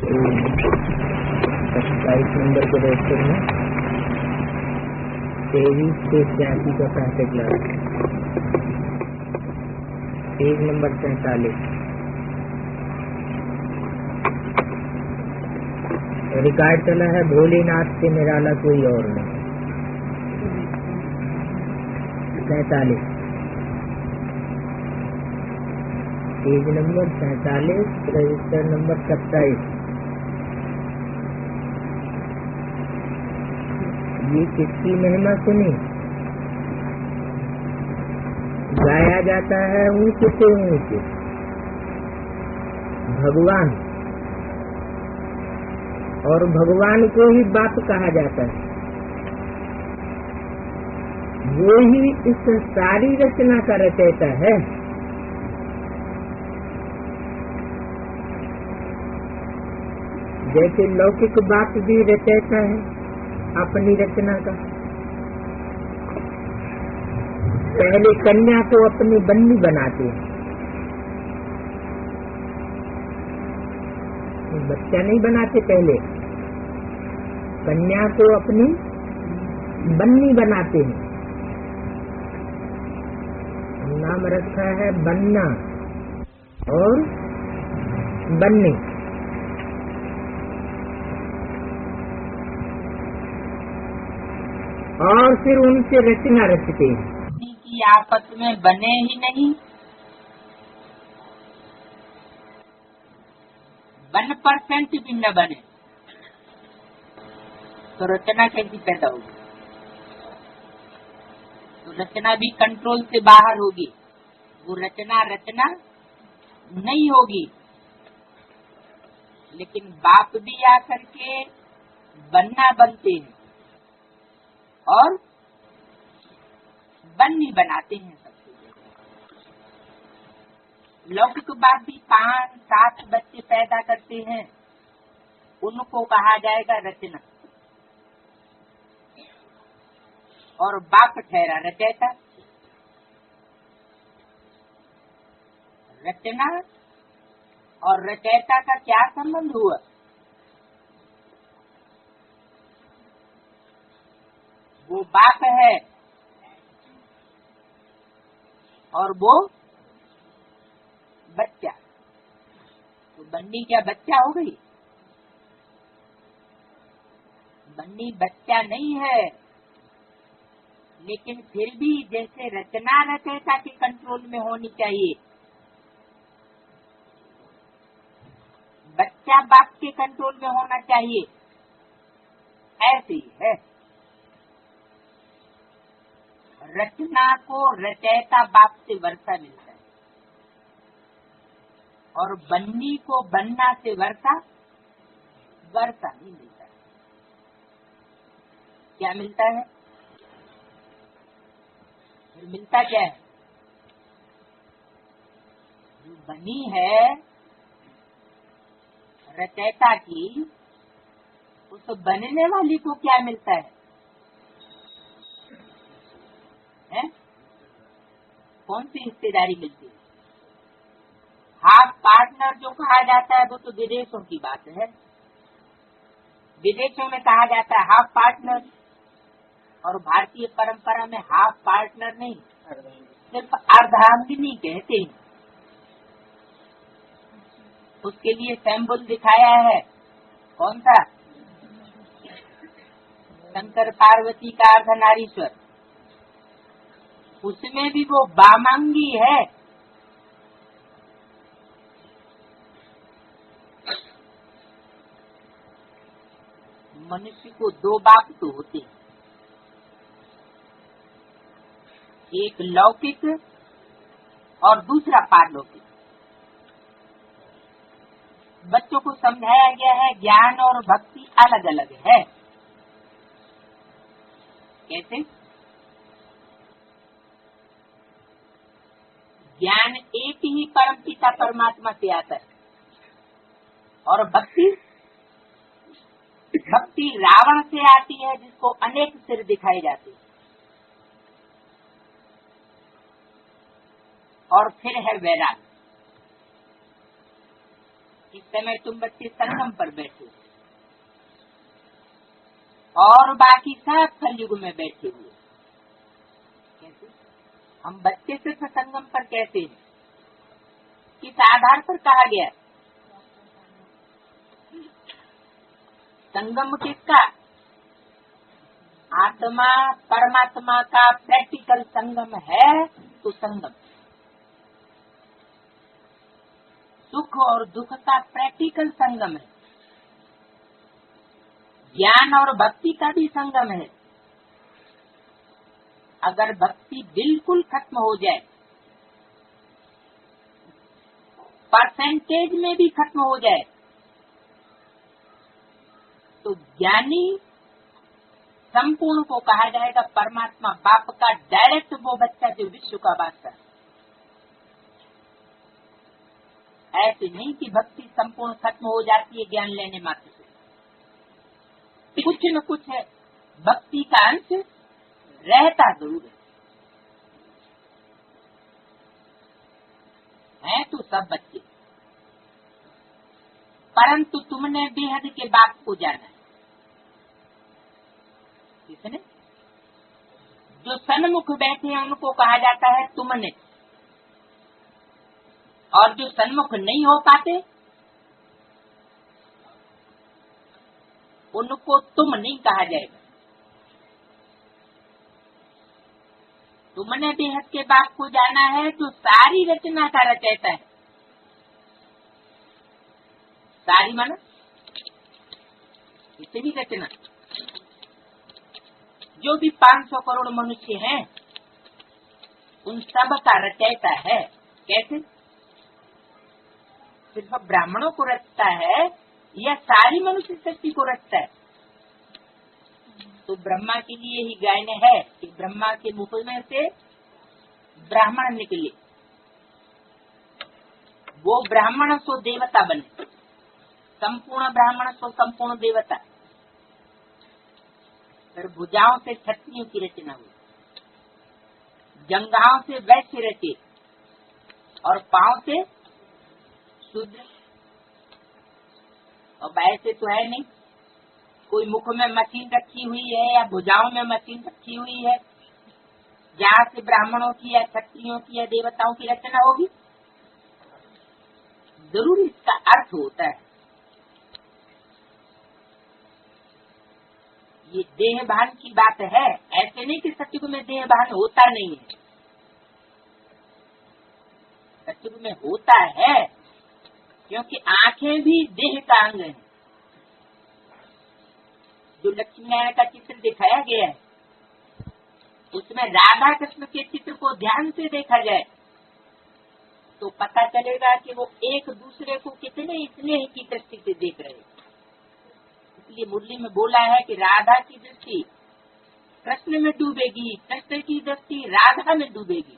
27 number के register में 23 से 86 का पहले क्लास, पेज नंबर 47। रिकॉर्ड चला है भोलेनाथ से निराला कोई और नहीं। 47 पेज नंबर 47, रजिस्टर नंबर 27। ये किसकी महिमा सुनी? गाया जाता है ऊंचे से ऊंचे भगवान, और भगवान को ही बाप कहा जाता है। वो ही इस सारी रचना का रचयिता है। जैसे लौकिक बाप भी रचयिता है अपनी रचना का। पहले कन्या को अपनी बन्नी बनाते हैं, बच्चा नहीं बनाते, पहले कन्या को अपनी बन्नी बनाते हैं। नाम रखा है बन्ना और बन्नी। और फिर उनसे रचना रचते हैं। की आपस में बने ही नहीं, 1% भी न बने तो रचना कैसी पैदा होगी? तो रचना भी कंट्रोल से बाहर होगी, वो रचना नहीं होगी। लेकिन बाप भी आकर के बनना बनते हैं और बन्नी बनाते हैं सबसे। लौकिक बाप भी 5-7 बच्चे पैदा करते हैं, उनको कहा जाएगा रचना, और बाप ठहरा रचयिता। रचना और रचयिता का क्या संबंध हुआ? वो बाप है और वो बच्चा। तो बन्नी क्या बच्चा हो गई? बन्नी बच्चा नहीं है, लेकिन फिर भी जैसे रचना रचयिता के कंट्रोल में होनी चाहिए, बच्चा बाप के कंट्रोल में होना चाहिए, ऐसे ही है। रचना को रचयिता बाप से वर्षा मिलता है और बन्नी को बनना से वर्षा नहीं मिलता है। क्या मिलता है? फिर मिलता क्या है? जो बनी है रचयिता की, उस बनने वाली को क्या मिलता है? कौन सी हिस्सेदारी मिलती है? हाफ पार्टनर जो कहा जाता है वो तो विदेशों की बात है। विदेशों में कहा जाता है हाफ पार्टनर, और भारतीय परंपरा में हाफ पार्टनर नहीं, सिर्फ अर्धांगिनी कहते हैं। उसके लिए सैम्बल दिखाया है, कौन सा? शंकर पार्वती का अर्धनारीश्वर। उसमें भी वो बामांगी है। मनुष्य को 2 बाप तो होते हैं, एक लौकिक और दूसरा पारलौकिक। बच्चों को समझाया गया है ज्ञान और भक्ति अलग अलग है। कैसे? ज्ञान एक ही परमपिता परमात्मा से आता है, और भक्ति रावण से आती है, जिसको अनेक सिर दिखाए जाते हैं। और फिर है वैराग्य। इस समय तुम बच्चे संगम पर बैठे और बाकी सब कलयुग में बैठे हुए। कैसे? हम बच्चे सिर्फ संगम पर कहते हैं, किस आधार पर कहा गया? संगम किसका? आत्मा परमात्मा का प्रैक्टिकल संगम है। तो संगम सुख और दुख का प्रैक्टिकल संगम है। ज्ञान और भक्ति का भी संगम है। अगर भक्ति बिल्कुल खत्म हो जाए, परसेंटेज में भी खत्म हो जाए, तो ज्ञानी संपूर्ण को कहा जाएगा परमात्मा बाप का डायरेक्ट वो बच्चा जो विश्व का बादशाह। ऐसे नहीं कि भक्ति संपूर्ण खत्म हो जाती है ज्ञान लेने मात्र से। कुछ न कुछ है भक्ति का अंश रहता जरूर है तो सब बच्चे, परंतु तुमने बेहद के बाप को जाना है। किसने? जो सन्मुख बैठे हैं उनको कहा जाता है तुमने, और जो सन्मुख नहीं हो पाते उनको तुम नहीं कहा जाएगा। तुमने बेहद के बाप को जाना है जो सारी रचना का रचयिता है। सारी माना इतनी रचना, जो भी 500 करोड़ मनुष्य हैं उन सब का रचयिता है। कैसे? सिर्फ ब्राह्मणों को रचता है या सारी मनुष्य शक्ति को रचता है? तो ब्रह्मा के लिए ही गायन है कि ब्रह्मा के मुख में से ब्राह्मण निकले, वो ब्राह्मण सो देवता बने। संपूर्ण ब्राह्मण सो संपूर्ण देवता। फिर भुजाओं से क्षत्रियों की रचना हुई, जंघाओं से वैश्य रचे और पांव से शूद्र। अब ऐसे तो है नहीं, कोई मुख में मशीन रखी हुई है या भुजाओं में मशीन रखी हुई है जहाँ से ब्राह्मणों की या क्षत्रियों की या देवताओं की रचना होगी। जरूर इसका अर्थ होता है। ये देहभान की बात है, ऐसे नहीं कि सत्युग में देहभान होता नहीं है। सत्युग में होता है, क्योंकि आंखें भी देह का अंग है। जो लक्ष्मी नारायण का चित्र दिखाया गया है उसमें राधा कृष्ण के चित्र को ध्यान से देखा जाए तो पता चलेगा कि वो एक दूसरे को कितने स्नेह की दृष्टि से देख रहे हैं। इसलिए मुरली में बोला है कि राधा की दृष्टि कृष्ण में डूबेगी, कृष्ण की दृष्टि राधा में डूबेगी,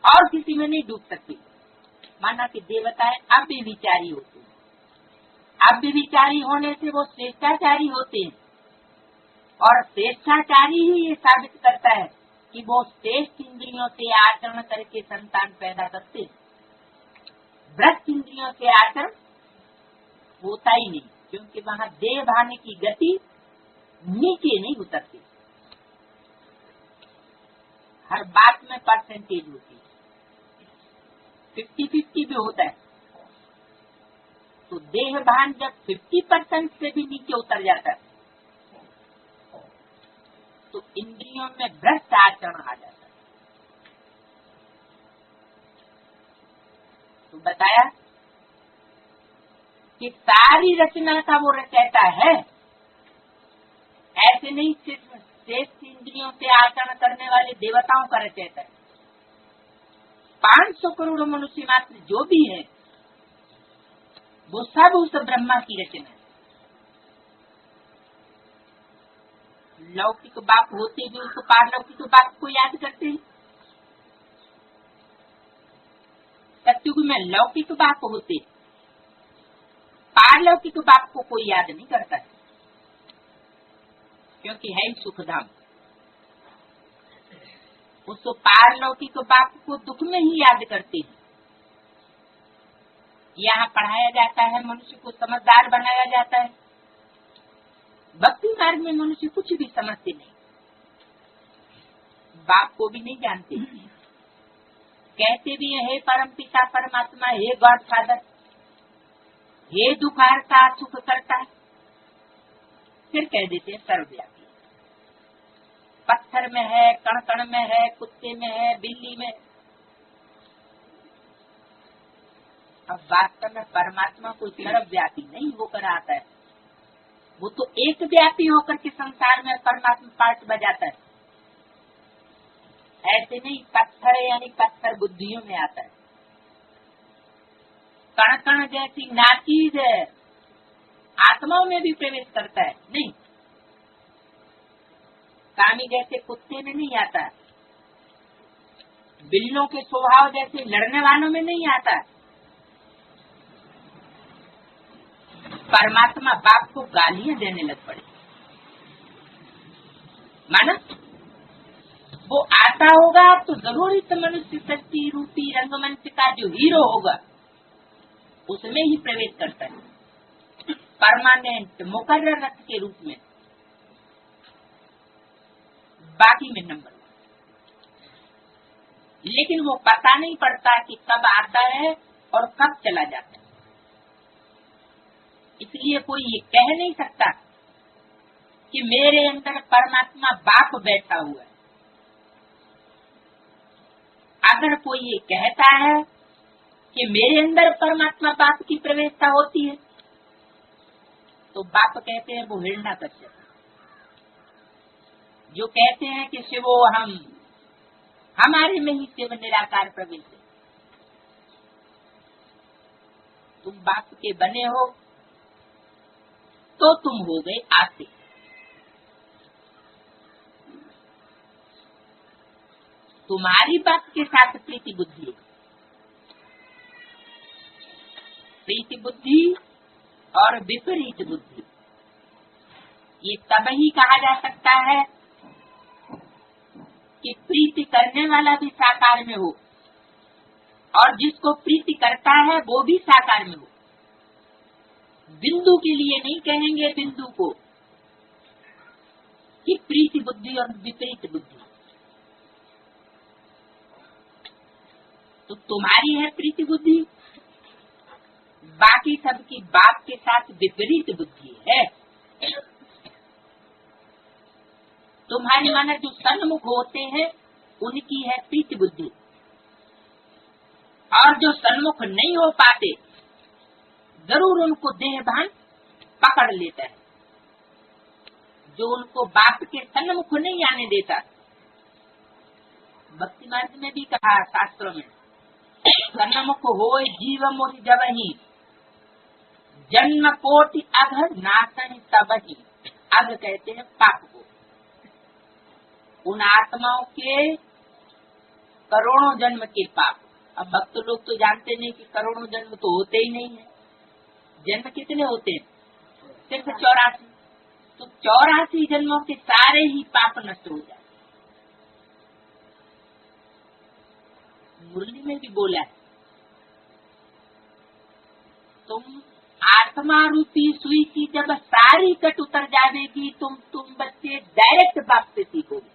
और किसी में नहीं डूब सकती। माना कि देवताएं अब भी विचारी होते हैं। अब भी विचारी होने से वो श्रेष्ठाचारी होते हैं, और श्रेष्ठाचारी ही ये साबित करता है कि वो श्रेष्ठ इंद्रियों से आचरण करके संतान पैदा करते हैं। भ्रष्ट इंद्रियों से आचरण होता ही नहीं, क्योंकि वहाँ देह भाने की गति नीचे नहीं उतरती। हर बात में परसेंटेज होती है, 50-50 भी होता है। तो देह भान जब 50% से भी नीचे उतर जाता है तो इंद्रियों में भ्रष्ट आचरण आ जाता है। तो बताया कि सारी रचना का वो रचयिता है। ऐसे नहीं सिर्फ श्रेष्ठ इंद्रियों से आचरण करने वाले देवताओं का रचयिता है। 500 करोड़ मनुष्य मात्र जो भी है वो सब उस ब्रह्मा की रचना है। लौकिक बाप होते भी उसको पारलौकिक बाप को याद करते हैं। सत्युग में लौकिक बाप होते, पारलौकिक बाप को कोई याद नहीं करता है, क्योंकि है ही सुखधाम। उसको पारलौकिक बाप को दुख में ही याद करते हैं। यहाँ पढ़ाया जाता है, मनुष्य को समझदार बनाया जाता है। भक्ति मार्ग में मनुष्य कुछ भी समझते नहीं, बाप को भी नहीं जानते, कहते भी है हे परम पिता परमात्मा, हे गॉड फादर, हे दुखारता सुख करता है, फिर कह देते हैं सर्वव्यापी। पत्थर में है, कण कण में है, कुत्ते में है, बिल्ली में। अब वास्तव में परमात्मा कोई सर्वव्यापी नहीं होकर आता है, वो तो एक व्यापी होकर के संसार में परमात्मा पार्ट बजाता है। ऐसे नहीं पत्थर यानी पत्थर बुद्धियों में आता है। कण कण जैसी नाचीज आत्माओं में भी प्रवेश करता है, नहीं कामी जैसे कुत्ते में नहीं आता, बिल्लियों के स्वभाव जैसे लड़ने वालों में नहीं आता। परमात्मा बाप को गालियां देने लग पड़े, माना वो आता होगा तो जरूर इस मनुष्य शक्ति रूपी रंगमंच का जो हीरो होगा उसमें ही प्रवेश करता है, परमानेंट मुकर्रर रथ के रूप में, बाकी में नंबर। लेकिन वो पता नहीं पड़ता कि कब आता है और कब चला जाता है। इसलिए कोई ये कह नहीं सकता कि मेरे अंदर परमात्मा बाप बैठा हुआ है। अगर कोई ये कहता है कि मेरे अंदर परमात्मा बाप की प्रवेशता होती है, तो बाप कहते हैं वो हिरण्याकश्यप। जो कहते हैं कि शिवो हम, हमारे में ही शिव निराकार प्रवेश है। तुम बाप के बने हो तो तुम हो गए आस्तिक। तुम्हारी बात के साथ प्रीति बुद्धि है। प्रीति बुद्धि और विपरीत बुद्धि, ये तब ही कहा जा सकता है कि प्रीति करने वाला भी साकार में हो और जिसको प्रीति करता है वो भी साकार में हो। बिंदु के लिए नहीं कहेंगे बिंदु को कि प्रीति बुद्धि और विपरीत बुद्धि। तो तुम्हारी है प्रीति बुद्धि, बाकी सबकी बाप के साथ विपरीत बुद्धि है। तुम्हारी माना जो सन्मुख होते हैं उनकी है प्रीति बुद्धि, और जो सन्मुख नहीं हो पाते जरूर उनको देह भान पकड़ लेता है, जो उनको बाप के सन्मुख नहीं आने देता। भक्ति मार्ग में भी कहा शास्त्रों में, सन्मुख होय जीव मोहि जबहि, जन्म कोटि अघ नाशन तबहि। अघ कहते हैं पाप को। उन आत्माओं के करोड़ों जन्म के पाप। अब भक्त लोग तो जानते नहीं कि करोड़ों जन्म तो होते ही नहीं है। जन्म कितने होते हैं? सिर्फ 84। तो 84 जन्मों के सारे ही पाप नष्ट हो जाए। मुरली में भी बोला है, तुम आत्मा रूपी सुई की जब सारी कट उतर जाएगी तुम बच्चे डायरेक्ट बाप से सीखोगे।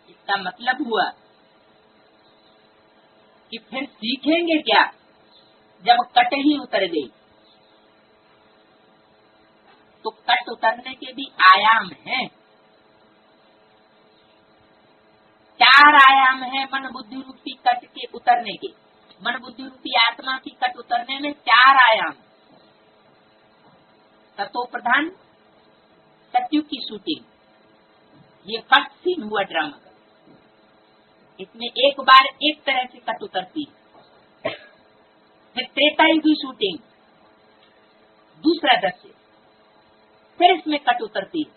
इसका मतलब हुआ कि फिर सीखेंगे क्या जब कट ही उतर गई। तो कट उतरने के भी आयाम हैं, 4 आयाम है मन बुद्धि रूपी कट के उतरने के। मन बुद्धि रूपी आत्मा की कट उतरने में 4 आयाम। तत्व प्रधान सत्युग की शूटिंग, ये फर्स्ट सीन हुआ ड्रामा का। इसमें एक बार एक तरह से कट उतरती है। फिर त्रेता युग की शूटिंग, दूसरा दृश्य, फिर इसमें कट उतरती है।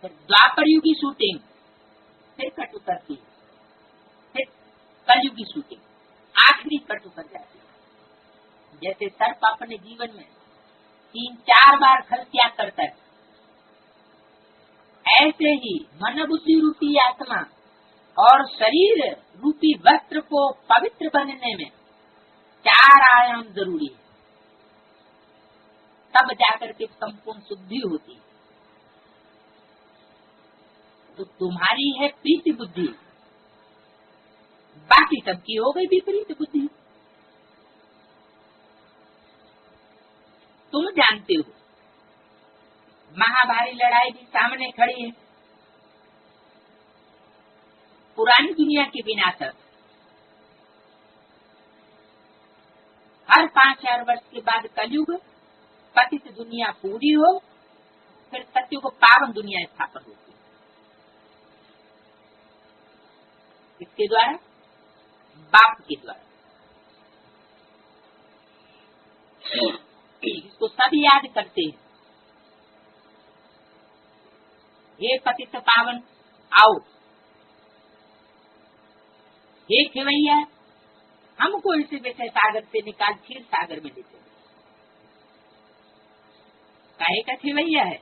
फिर द्वापर युग की शूटिंग, फिर कट उतरती है। फिर कलयुग की शूटिंग, आखिरी कट उतर जाती है। जैसे सर्प अपने जीवन में 3-4 बार फल त्याग करता है, ऐसे ही मन बुद्धि रूपी आत्मा और शरीर रूपी वस्त्र को पवित्र बनने में 4 आयाम जरूरी है, तब जाकर के संपूर्ण शुद्धि होती है। तो तुम्हारी है प्रीति बुद्धि, बाकी सबकी हो गई विपरीत बुद्धि। तुम जानते हो महाभारी लड़ाई भी सामने खड़ी है, पुरानी दुनिया के विनाशक। हर 5000 वर्ष के बाद कलयुग, पतित दुनिया पूरी हो, फिर सत्युग पावन दुनिया स्थापन होती है। किसके द्वारा? बाप के द्वारा। इसको सब याद करते हैं। हे पतित पावन आओ, हे खेवैया हमको इस विषय सागर से निकाल क्षीर सागर में लेते। काहे का खेवैया है?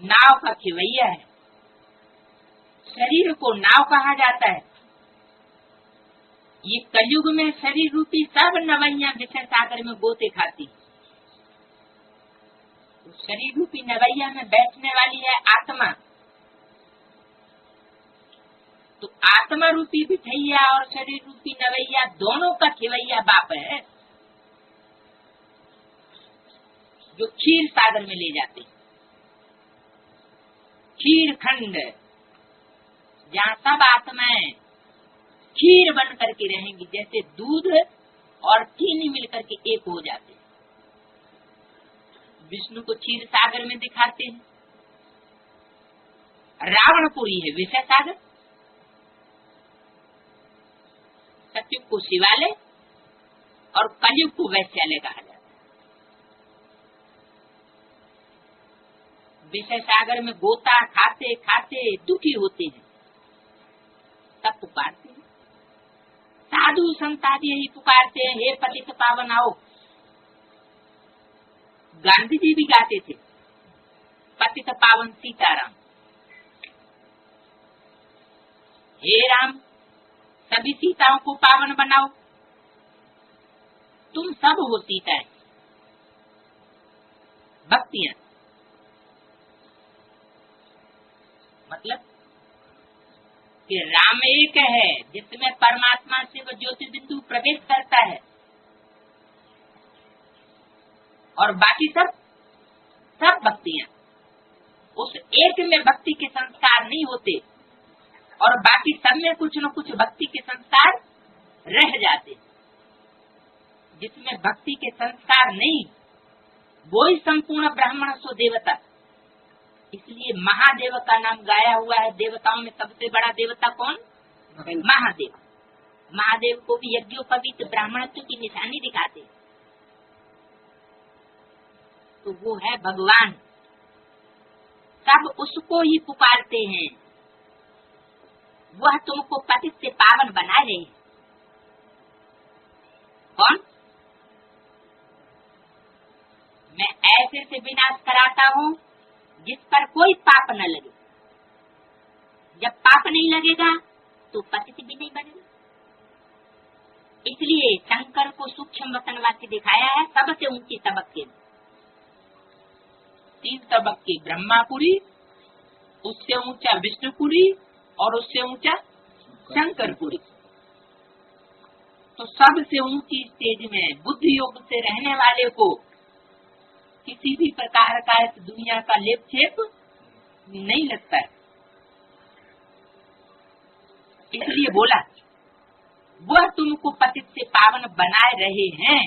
नाव का खेवैया है। शरीर को नाव कहा जाता है। ये कलयुग में शरीर रूपी सब नवैया विषय सागर में गोते खाती। तो शरीर रूपी नवैया में बैठने वाली है आत्मा। तो आत्मा रूपी बिठैया और शरीर रूपी नवैया दोनों का खिवैया बाप है, जो क्षीर सागर में ले जाते। क्षीर खंड, जहाँ सब आत्माएं क्षीर बन करके रहेंगी, जैसे दूध और चीनी मिलकर के एक हो जाते। विष्णु को क्षीर सागर में दिखाते हैं। रावणपुरी है विषय सागर, सत्युग को शिवालय और कलयुग को वैश्यालय कहा जाता है। विषय सागर में गोता खाते खाते दुखी होते हैं, तब पुकारते हैं। साधु संत आदि यही पुकारते हैं, हे पतित पावन आओ। गांधी जी भी गाते थे, पतित पावन सीताराम। हे राम, सभी सीताओं को पावन बनाओ। तुम सब हो सीताएं, भक्तियां। मतलब कि राम एक है, जिसमें परमात्मा से वो ज्योति बिंदु प्रवेश करता है, और बाकी सब भक्तियां। उस एक में भक्ति के संस्कार नहीं होते, और बाकी सब में कुछ न कुछ भक्ति के संस्कार रह जाते। जिसमें भक्ति के संस्कार नहीं, वो ही संपूर्ण ब्राह्मण सो देवता। इसलिए महादेव का नाम गाया हुआ है। देवताओं में सबसे बड़ा देवता कौन? महादेव। महादेव को भी यज्ञोपवीत ब्राह्मणत्व की निशानी दिखाते, तो वो है भगवान। सब उसको ही पुकारते हैं। वह तुमको पतित से पावन बना रहे हैं। कौन? मैं ऐसे से विनाश कराता हूँ जिस पर कोई पाप न लगे। जब पाप नहीं लगेगा तो पतित भी नहीं बनेगा। इसलिए शंकर को सूक्ष्म वचन वाक्य दिखाया है। सबसे ऊंची तबक्के, 3 तबक्के ब्रह्मापुरी, उससे ऊंचा विष्णुपुरी और उससे ऊंचा शंकरपुरी। तो सबसे ऊंची स्टेज में बुद्धि योग से रहने वाले को किसी भी प्रकार का इस दुनिया का लेप छेप नहीं लगता है। इसलिए बोला, वह तुमको पतित से पावन बनाए रहे हैं।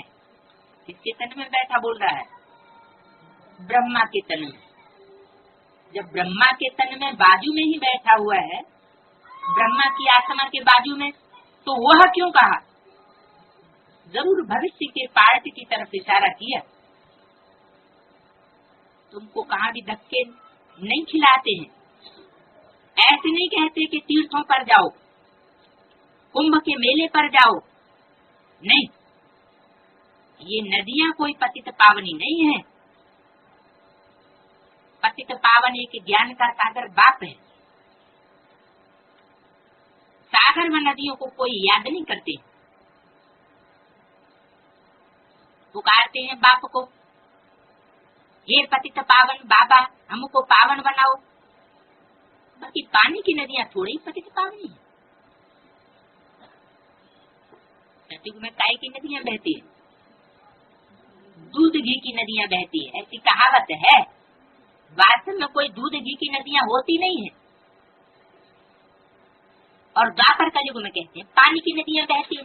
किसके तन में बैठा बोल रहा है? ब्रह्मा के तन में। जब ब्रह्मा के तन में बाजू में ही बैठा हुआ है, ब्रह्मा की आत्मा के बाजू में, तो वह क्यों कहा? जरूर भविष्य के पार्ट की तरफ इशारा किया। तुमको कहाँ भी धक्के नहीं खिलाते हैं। ऐसे नहीं कहते कि तीर्थों पर जाओ, कुंभ के मेले पर जाओ। नहीं, ये नदियाँ कोई पतित पावनी नहीं है। पतित पावन एक ज्ञान का सागर बाप है। सागर व नदियों को कोई याद नहीं करते। पुकारते हैं बाप को, हे पतित पावन बाबा हमको पावन बनाओ। बाकी पानी की नदियां थोड़ी ही पतित पावनी है। सतयुग में काय की नदियां बहती है, दूध घी की नदियां बहती है, ऐसी कहावत है। वास्तव में कोई दूध घी की नदियां होती नहीं है। और द्वापर कलयुग में कहते हैं पानी की नदियां बहती है।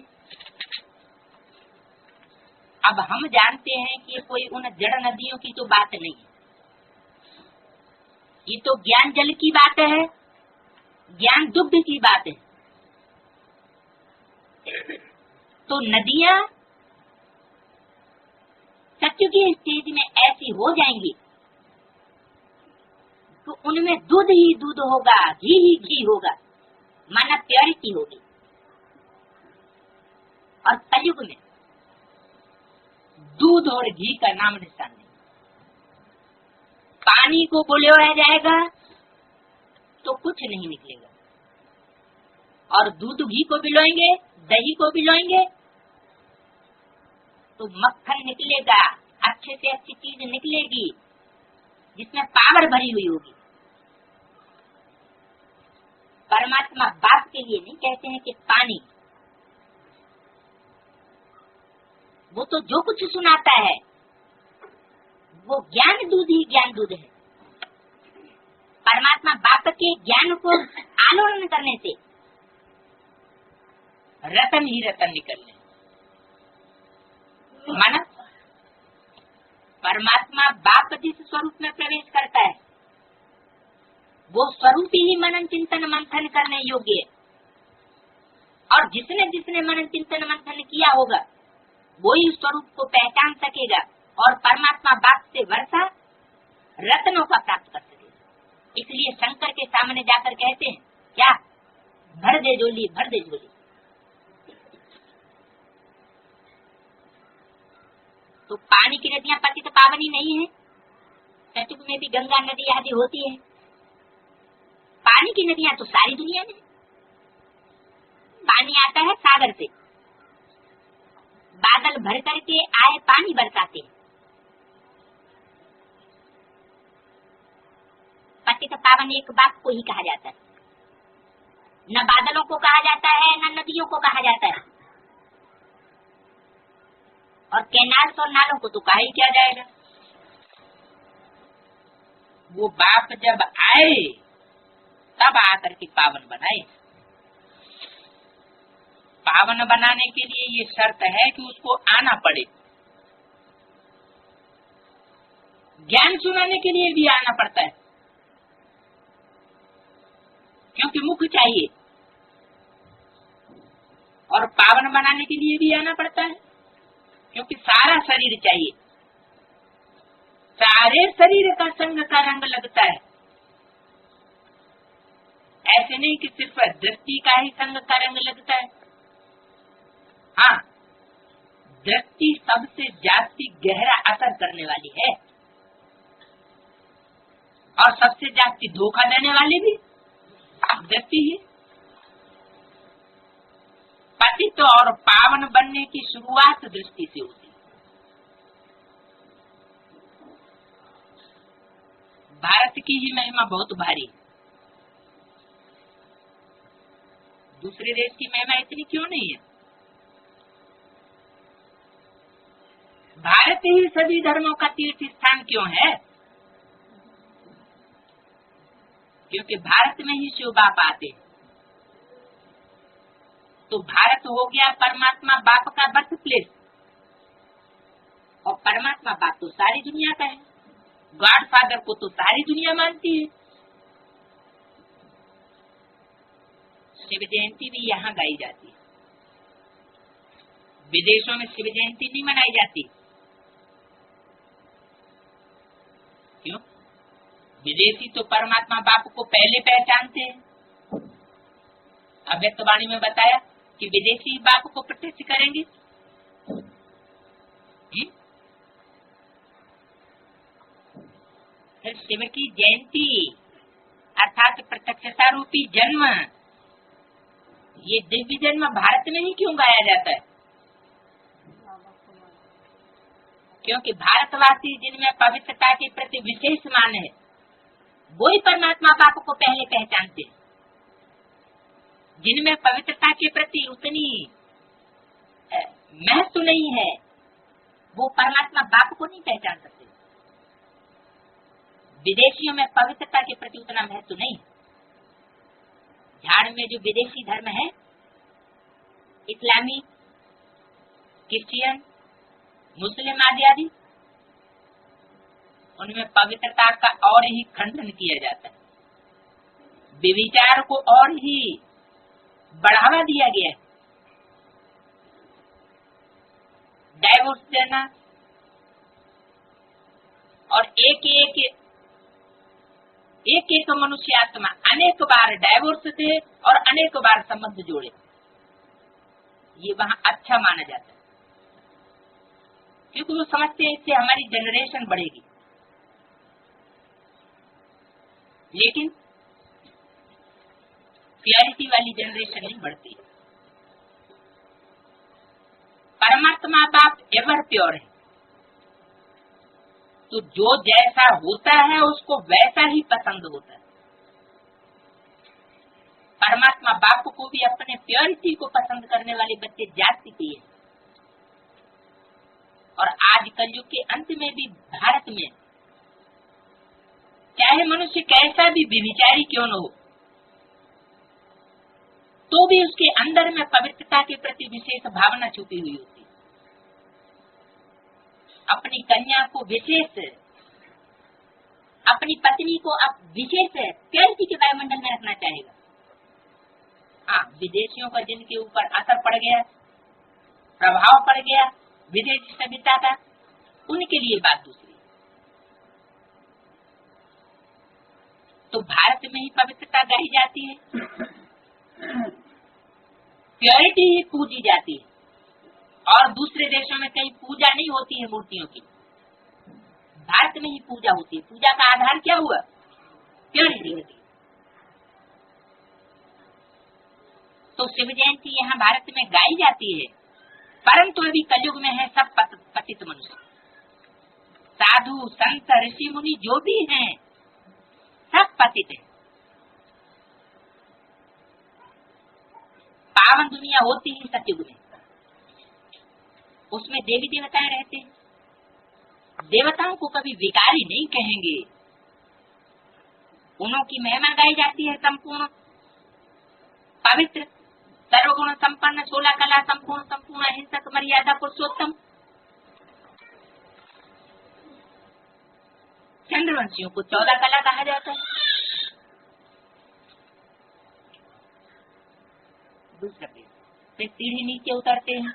अब हम जानते हैं कि ये कोई उन जड़ नदियों की तो बात नहीं है, ये तो ज्ञान जल की बात है, ज्ञान दुग्ध की बात है। तो नदियां सत्युगी स्टेज में ऐसी हो जाएंगी तो उनमें दूध ही दूध होगा, घी ही घी होगा, माना प्योरिटी होगी। और कलयुग में दूध और घी का नाम निशान नहीं। पानी को बुलोया जाएगा तो कुछ नहीं निकलेगा, और दूध घी को बिलोएंगे, दही को बिलोएंगे तो मक्खन निकलेगा, अच्छे से अच्छी चीज निकलेगी जिसमें पावर भरी हुई होगी। परमात्मा बाप के लिए नहीं कहते हैं कि पानी, वो तो जो कुछ सुनाता है वो ज्ञान दूध ही ज्ञान दूध है। परमात्मा बाप के ज्ञान को आलोड़न करने से रतन ही रतन निकलने, माना परमात्मा बाप जिस स्वरूप में प्रवेश करता है वो स्वरूप ही मनन चिंतन मंथन करने योग्य है। और जिसने जिसने मनन चिंतन मंथन किया होगा वो ही स्वरूप को पहचान सकेगा और परमात्मा बाप से वर्षा रत्नों का प्राप्त कर सकेगा। इसलिए शंकर के सामने जाकर कहते हैं क्या, भर दे झोली भर दे झोली। तो पानी की नदियां पतित पावनी नहीं है। सतयुग में भी गंगा नदी आदि होती है। पानी की नदियां तो सारी दुनिया में। पानी आता है सागर से, बादल भर करके आए पानी बरसाते। पतित पावन एक बात को ही कहा जाता है, न बादलों को कहा जाता है न नदियों को कहा जाता है। और कैनाल्स और नालों को तो कहा ही क्या जाएगा। वो बाप जब आए तब आकर के पावन बनाए। पावन बनाने के लिए ये शर्त है कि उसको आना पड़े। ज्ञान सुनाने के लिए भी आना पड़ता है, क्योंकि मुख चाहिए। और पावन बनाने के लिए भी आना पड़ता है, क्योंकि सारा शरीर चाहिए। सारे शरीर का संग का रंग लगता है। ऐसे नहीं कि सिर्फ दृष्टि का ही संग का रंग लगता है। हाँ, दृष्टि सबसे जास्ती गहरा असर करने वाली है और सबसे जास्ती धोखा देने वाली भी दृष्टि ही। पतित और पावन बनने की शुरुआत दृष्टि से होती है। भारत की ही महिमा बहुत भारी है, दूसरे देश की महिमा इतनी क्यों नहीं है। भारत ही सभी धर्मों का तीर्थ स्थान क्यों है, क्योंकि भारत में ही शिव बाप आते हैं। तो भारत हो गया परमात्मा बाप का बर्थ प्लेस, और परमात्मा बाप तो सारी दुनिया का है। गॉड फादर को तो सारी दुनिया मानती है। शिव जयंती भी यहाँ गाई जाती है, विदेशों में शिव जयंती नहीं मनाई जाती। क्यों? विदेशी तो परमात्मा बाप को पहले पहचानते हैं। अव्यक्तवाणी में बताया कि विदेशी बाप को प्रत्यक्ष करेंगे। फिर शिव की जयंती अर्थात प्रत्यक्षता रूपी जन्म ये दिव्य जन्म भारत में ही क्यों गाया जाता है? क्योंकि भारतवासी जिनमें पवित्रता के प्रति विशेष मान है, वो ही परमात्मा बाप को पहले पहचानते हैं। जिनमें पवित्रता के प्रति उतनी महत्व नहीं है, वो परमात्मा बाप को नहीं पहचान सकते। विदेशियों में पवित्रता के प्रति उतना महत्व नहीं है। झाड़ में जो विदेशी धर्म है, इस्लामी, क्रिश्चियन, मुस्लिम आदि, उनमें पवित्रता का और ही खंडन किया जाता है। व्यभिचार को और ही बढ़ावा दिया गया है। डाइवोर्स देना और एक मनुष्य आत्मा अनेक बार डाइवोर्स दे और अनेक बार संबंध जोड़े, ये वहाँ अच्छा माना जाता है, क्योंकि वो समझते हैं इससे हमारी जनरेशन बढ़ेगी। लेकिन प्योरिटी वाली जनरेशन नहीं बढ़ती। परमात्मा बाप एवर प्योर है, तो जो जैसा होता है उसको वैसा ही पसंद होता है। परमात्मा बाप को भी अपने प्योरिटी को पसंद करने वाले बच्चे जाति दिए। और आज कलयुग के अंत में भी भारत में चाहे मनुष्य कैसा भी व्यभिचारी क्यों न हो, तो भी उसके अंदर में पवित्रता के प्रति विशेष भावना छुपी हुई होती है। अपनी कन्या को विशेष, अपनी पत्नी को अब विशेष प्योरिटी के वायुमंडल में रखना चाहेगा। हाँ, विदेशियों का जिनके ऊपर असर पड़ गया, प्रभाव पड़ गया विदेशी सभ्यता का, उनके लिए बात दूसरी। तो भारत में ही पवित्रता गाई जाती है, प्योरिटी ही पूजी जाती है, और दूसरे देशों में कहीं पूजा नहीं होती है मूर्तियों की, भारत में ही पूजा होती है। पूजा का आधार क्या हुआ? प्योरिटी होती है। तो शिव जयंती यहाँ भारत में गाई जाती है, परंतु अभी कलयुग में है सब पतित मनुष्य। साधु संत ऋषि मुनि जो भी हैं सब पतित है। पावन दुनिया होती ही सतयुग में, उसमें देवी देवताएं रहते हैं। देवताओं को कभी विकारी नहीं कहेंगे, उन्हों की महिमा गाई जाती है संपूर्ण पवित्र सर्वगुण संपन्न 16 कला संपूर्ण संपूर्ण अहिंसक मर्यादा पुरुषोत्तम। चंद्रवंशियों को 14 कला कहा जाता है। दूसरा फिर सीढ़ी नीचे उतरते हैं,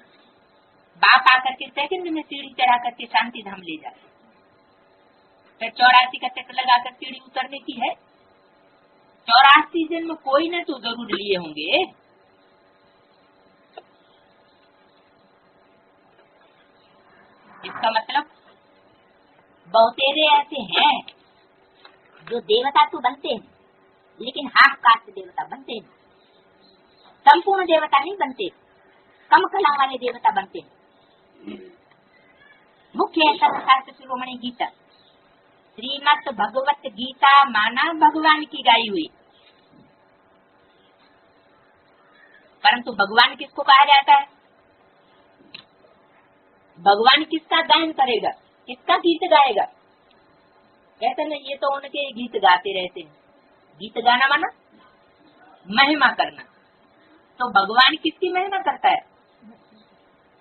बाप आकर के सेकंड में सीढ़ी चढ़ा करके शांति धाम ले जाते हैं। फिर 84 का चक्र लगाकर सीढ़ी उतरने की है। 84 जन्म कोई न तो जरूर लिए होंगे। इसका मतलब बहुतेरे ऐसे हैं जो देवता तो बनते हैं, लेकिन हाफ कास्ट देवता बनते हैं, संपूर्ण देवता नहीं बनते, कम कला वाले देवता बनते हैं। मुख्य है सर्वशास्त्र शिरोमणि गीता, श्रीमद् भगवत गीता माना भगवान की गाई हुई। परंतु भगवान किसको कहा जाता है? भगवान किसका गायन करेगा, किसका गीत गाएगा? कहते ना, ये तो उनके गीत गाते रहते हैं। गीत गाना माना महिमा करना। तो भगवान किसकी महिमा करता है?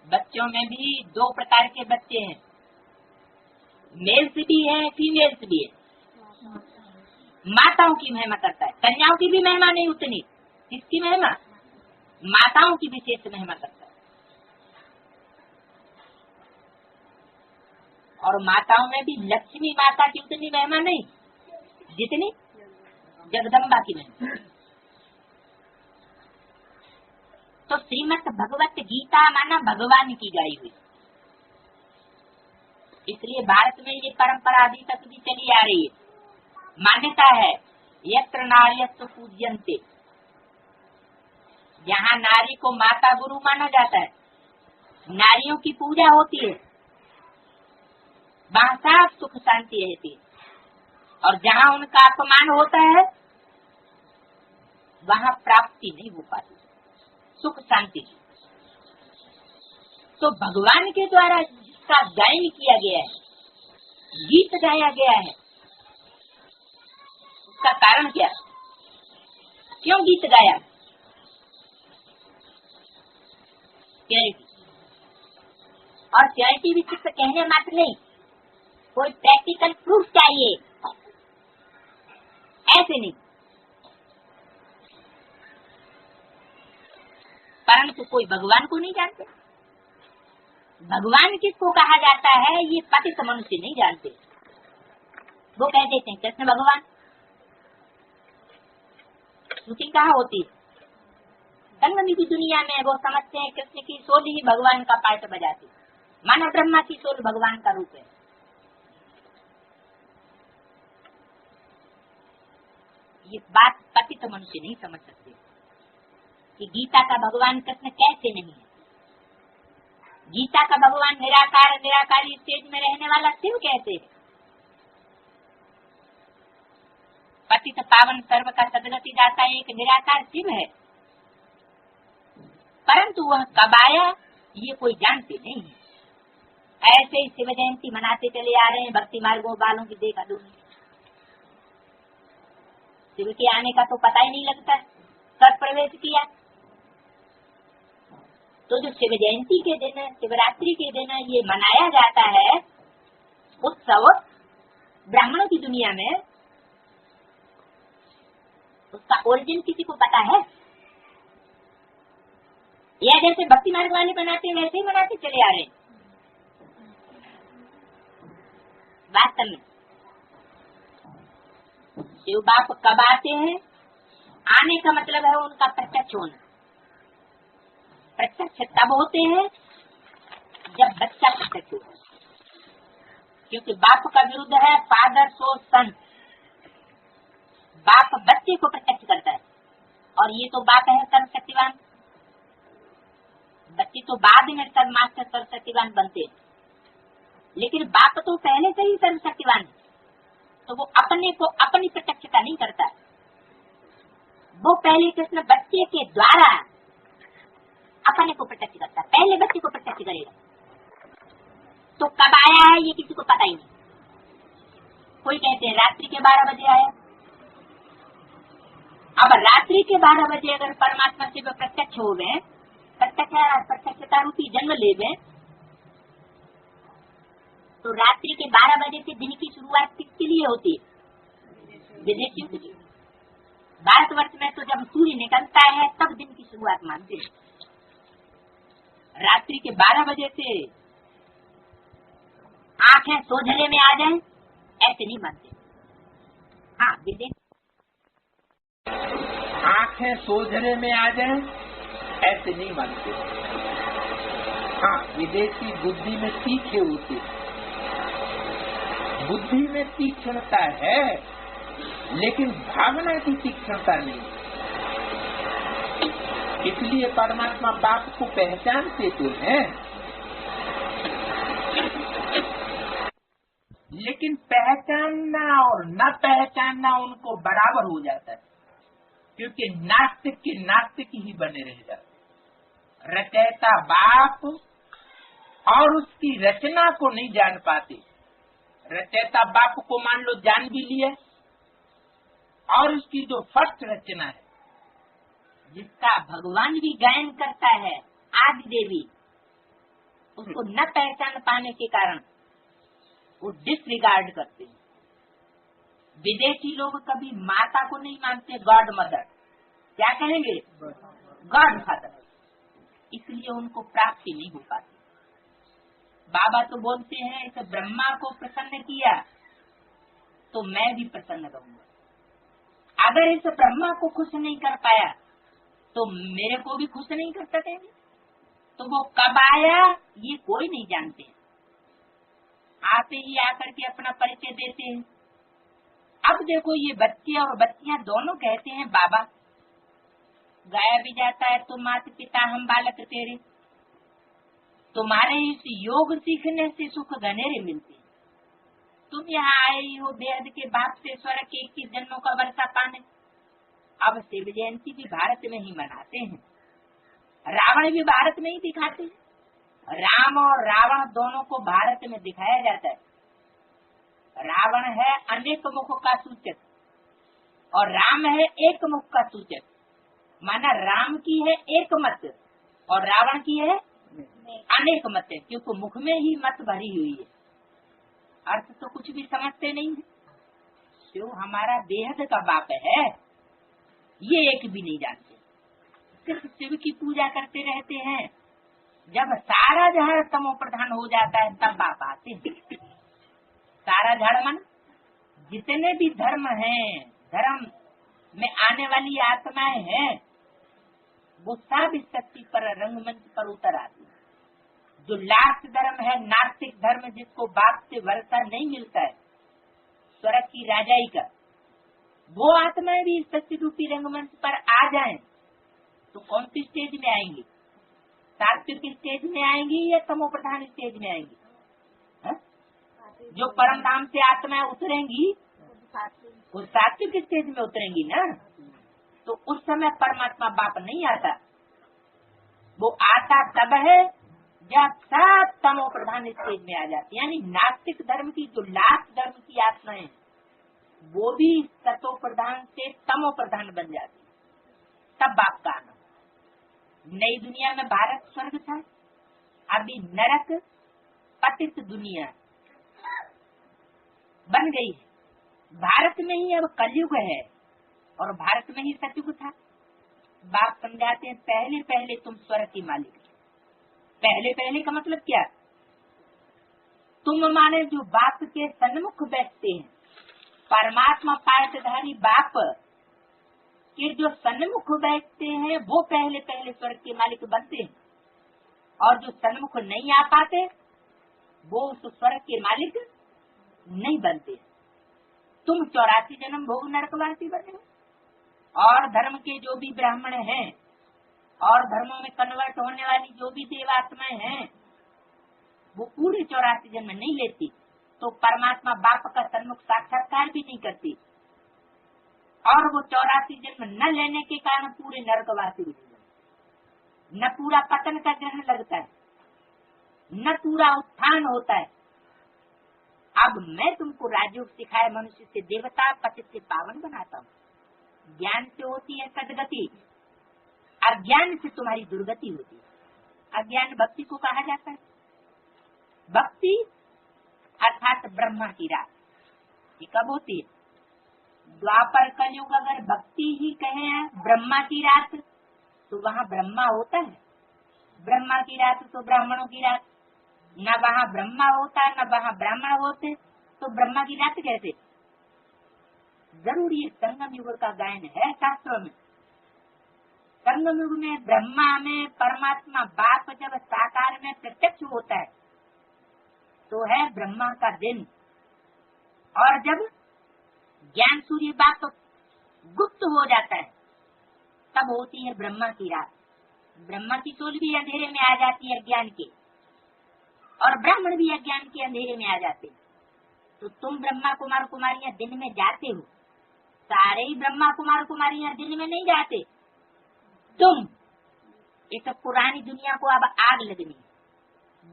बच्चों में भी 2 प्रकार के बच्चे हैं, मेल्स भी है, फीमेल्स भी है। माताओं की महिमा करता है, कन्याओं की भी महिमा नहीं उतनी। किसकी महिमा? माताओं की विशेष महिमा करता है। और माताओं में भी लक्ष्मी माता की उतनी महिमा नहीं जितनी जगदम्बा की महिमा। तो श्रीमद् भगवत गीता माना भगवान की गाई हुई। इसलिए भारत में ये परंपरा अभी तक भी चली आ रही है। मान्यता है यत्र नार्यस्तु पूज्यन्ते, यहाँ नारी को माता गुरु माना जाता है, नारियों की पूजा होती है, वहाँ साफ सुख शांति रहती है। और जहाँ उनका अपमान होता है वहाँ प्राप्ति नहीं हो पाती सुख शांति की। तो भगवान के द्वारा जिसका गायन किया गया है, गीत गाया गया है, उसका कारण क्या, क्यों गीत गाया? चैरिटी। और चैरिटी भी सिर्फ कहने मात्र नहीं, कोई प्रैक्टिकल प्रूफ चाहिए, ऐसे नहीं। परंतु कोई भगवान को नहीं जानते। भगवान किसको कहा जाता है ये पतित मनुष्य नहीं जानते। वो कह देते हैं कृष्ण भगवान। शूटिंग कहाँ होती है? संगम की दुनिया में वो समझते हैं कृष्ण की सोल ही भगवान का पार्ट बजाती, मानव ब्रह्मा की सोल भगवान का रूप है। ये बात पतित मनुष्य नहीं समझ सकते कि गीता का भगवान कृष्ण कैसे नहीं है। गीता का भगवान निराकार निराकारी स्टेज में रहने वाला शिव कैसे है? पतित पावन सर्व का सदगति दाता एक निराकार शिव है, परंतु वह कब आया ये कोई जानते नहीं है। ऐसे ही शिव जयंती मनाते चले आ रहे हैं भक्ति मार्गों वालों की देखा दूनी। शिव के आने का तो पता ही नहीं लगता, कब प्रवेश किया। तो जो शिव जयंती के दिन, शिवरात्रि के दिन ये मनाया जाता है उत्सव ब्राह्मणों की दुनिया में, उसका ओरिजिन किसी को पता है? या जैसे भक्ति मार्ग वाले मनाते हैं वैसे ही मनाते चले आ रहे हैं? वास्तव में शिव बाप कब आते हैं? आने का मतलब है उनका प्रत्यक्ष होना। प्रत्यक्ष तब होते हैं जब बच्चा प्रत्यक्ष होता है, क्योंकि बाप का विरुद्ध है फादर सो सन। बाप बच्चे को प्रत्यक्ष करता है और ये तो बाप है सर्वशक्तिवान। बच्चे तो बाद में सर्वमास्टर सर्वशक्तिवान बनते हैं, लेकिन बाप तो पहले से ही सर्वशक्तिवान है। तो वो अपने को अपनी प्रत्यक्षता नहीं करता, वो पहले कृष्ण बच्चे के द्वारा अपने को प्रत्यक्ष करता है। पहले बच्चे को प्रत्यक्ष करेगा। तो कब आया है ये किसी को पता ही नहीं। कोई कहते हैं रात्रि के 12 बजे आया। अब रात्रि के 12 बजे अगर परमात्मा से प्रत्यक्ष हो गए, प्रत्यक्षता रूपी जन्म ले गए, तो रात्रि के 12 बजे से दिन की शुरुआत किसके लिए होती है? विदेशियों के लिए। भारतवर्ष में तो जब सूर्य निकलता है तब दिन की शुरुआत मानते हैं। रात्रि के 12 बजे से आंखें सोझले में आ जाएं ऐसे नहीं मानते। हाँ, विदेश आंखें सोझरे में आ जाएं ऐसे नहीं मानते। हाँ, विदेशी बुद्धि में तीखे होते, बुद्धि में तीक्ष्णता है लेकिन भावना की तीक्ष्णता नहीं। इसलिए परमात्मा बाप को पहचानते तो हैं, लेकिन पहचानना और न पहचानना उनको बराबर हो जाता है, क्योंकि नास्तिक के नास्तिक ही बने रह जाते। रचयिता बाप और उसकी रचना को नहीं जान पाते। रचयिता बाप को मान लो जान भी लिया, और उसकी जो फर्स्ट रचना है जिसका भगवान भी गायन करता है आदि देवी, उसको न पहचान पाने के कारण वो डिसरिगार्ड करते हैं। विदेशी लोग कभी माता को नहीं मानते, गॉड मदर, क्या कहेंगे? God father. इसलिए उनको प्राप्ति नहीं हो पाती। बाबा तो बोलते हैं इस ब्रह्मा को प्रसन्न किया तो मैं भी प्रसन्न रहूंगा। अगर इस ब्रह्मा को खुश नहीं कर पाया तो मेरे को भी खुश नहीं कर सकेंगे। तो वो कब आया ये कोई नहीं जानते। आते ही आकर के अपना परिचय देते हैं। अब देखो ये बच्चे और बच्चियां दोनों कहते हैं बाबा। गाया भी जाता है, तुम माता पिता हम बालक तेरे। तुम्हारे इस योग सीखने से सुख घनेरे मिलते हैं। तुम यहाँ आई हो बेहद के बाप से स्वर्ग के 21 जन्मों का वर्षा पाने। अब शिव जयंती भी भारत में ही मनाते हैं, रावण भी भारत में ही दिखाते हैं। राम और रावण दोनों को भारत में दिखाया जाता है। रावण है अनेक मुख का सूचक और राम है एक मुख का सूचक। माना राम की है एक मत और रावण की है अनेक मत है, क्योंकि मुख में ही मत भरी हुई है। अर्थ तो कुछ भी समझते नहीं है। शिव हमारा बेहद का बाप है, ये एक भी नहीं जानते। सिर्फ शिव की पूजा करते रहते हैं। जब सारा झाड़ तमो प्रधान हो जाता है तब बाप आते हैं। सारा झाड़ मन जितने भी धर्म हैं, धर्म में आने वाली आत्माएं हैं, वो सब इस शक्ति पर रंगमंच पर उतर आती है। जो लास्ट धर्म है नास्तिक धर्म, जिसको बाप से वर्षा नहीं मिलता है, स्वर्ग की राजाई का, वो आत्माएं भी इस शक्ति रूपी रंगमंच पर आ जाएं तो कौन सी स्टेज में आएंगी? सात्विक स्टेज में आएंगी या तमो प्रधान स्टेज में आएंगी? जो परम धाम से आत्माएं उतरेंगी वो सात्विक स्टेज में उतरेंगी ना। तो उस समय परमात्मा बाप नहीं आता, वो आता तब है जब सब तमो प्रधान स्टेज में आ जाती है। यानी नास्तिक धर्म की जो लास्ट धर्म की आत्माएं वो भी सतो प्रधान से तमो प्रधान बन जाती, तब बाप का आना। नई दुनिया में भारत स्वर्ग था, अभी नरक पतित दुनिया बन गई है। भारत में ही अब कलयुग है और भारत में ही सतयुग था। बाप समझाते हैं पहले पहले तुम स्वर्ग की मालिक। पहले पहले का मतलब क्या? तुम माने जो बाप के सन्मुख बैठते हैं, परमात्मा पायतधारी बाप के जो सन्मुख बैठते हैं वो पहले पहले स्वर्ग के मालिक बनते हैं, और जो सन्मुख नहीं आ पाते वो उस स्वर्ग के मालिक नहीं बनते। तुम 84 जन्म भोग नरकवासी बने हो, और धर्म के जो भी ब्राह्मण हैं और धर्मों में कन्वर्ट होने वाली जो भी देवात्माएं हैं वो पूरे 84 जन्म नहीं लेती, तो परमात्मा बाप का सन्मुख साक्षात्कार भी नहीं करती, और वो 84 जन्म न लेने के कारण पूरे नरकवासी हो जाते। न पूरा पतन का ग्रहण लगता है, न पूरा उत्थान होता है। अब मैं तुमको राजयोग सिखाए मनुष्य से देवता, पतित से पावन बनाता हूँ। ज्ञान से होती है सदगति, अज्ञान से तुम्हारी दुर्गति होती है। अज्ञान भक्ति को कहा जाता है। भक्ति अर्थात ब्रह्मा की रात, ये कब होती है? द्वापर कलयुग अगर भक्ति ही कहें ब्रह्मा की रात, तो वहाँ ब्रह्मा होता है? ब्रह्मा की रात तो ब्राह्मणों की रात, न वहाँ ब्रह्मा होता न वहाँ ब्राह्मण होते, तो ब्रह्मा की रात कैसे? जरूर ये संगम युग का गायन है शास्त्रों में। संगम युग में ब्रह्मा में परमात्मा बाप जब साकार में प्रत्यक्ष होता है तो है ब्रह्मा का दिन, और जब ज्ञान सूर्य बाप गुप्त हो जाता है तब होती है ब्रह्मा की रात। ब्रह्मा की सोल भी अंधेरे में आ जाती है अज्ञान के, और ब्राह्मण भी अज्ञान के अंधेरे में आ जाते हैं। तो तुम ब्रह्मा कुमार कुमारियां दिन में जाते हो, सारे ही ब्रह्मा कुमार कुमारियां दिन में नहीं जाते। तुम ये सब पुरानी दुनिया को अब आग लगनी,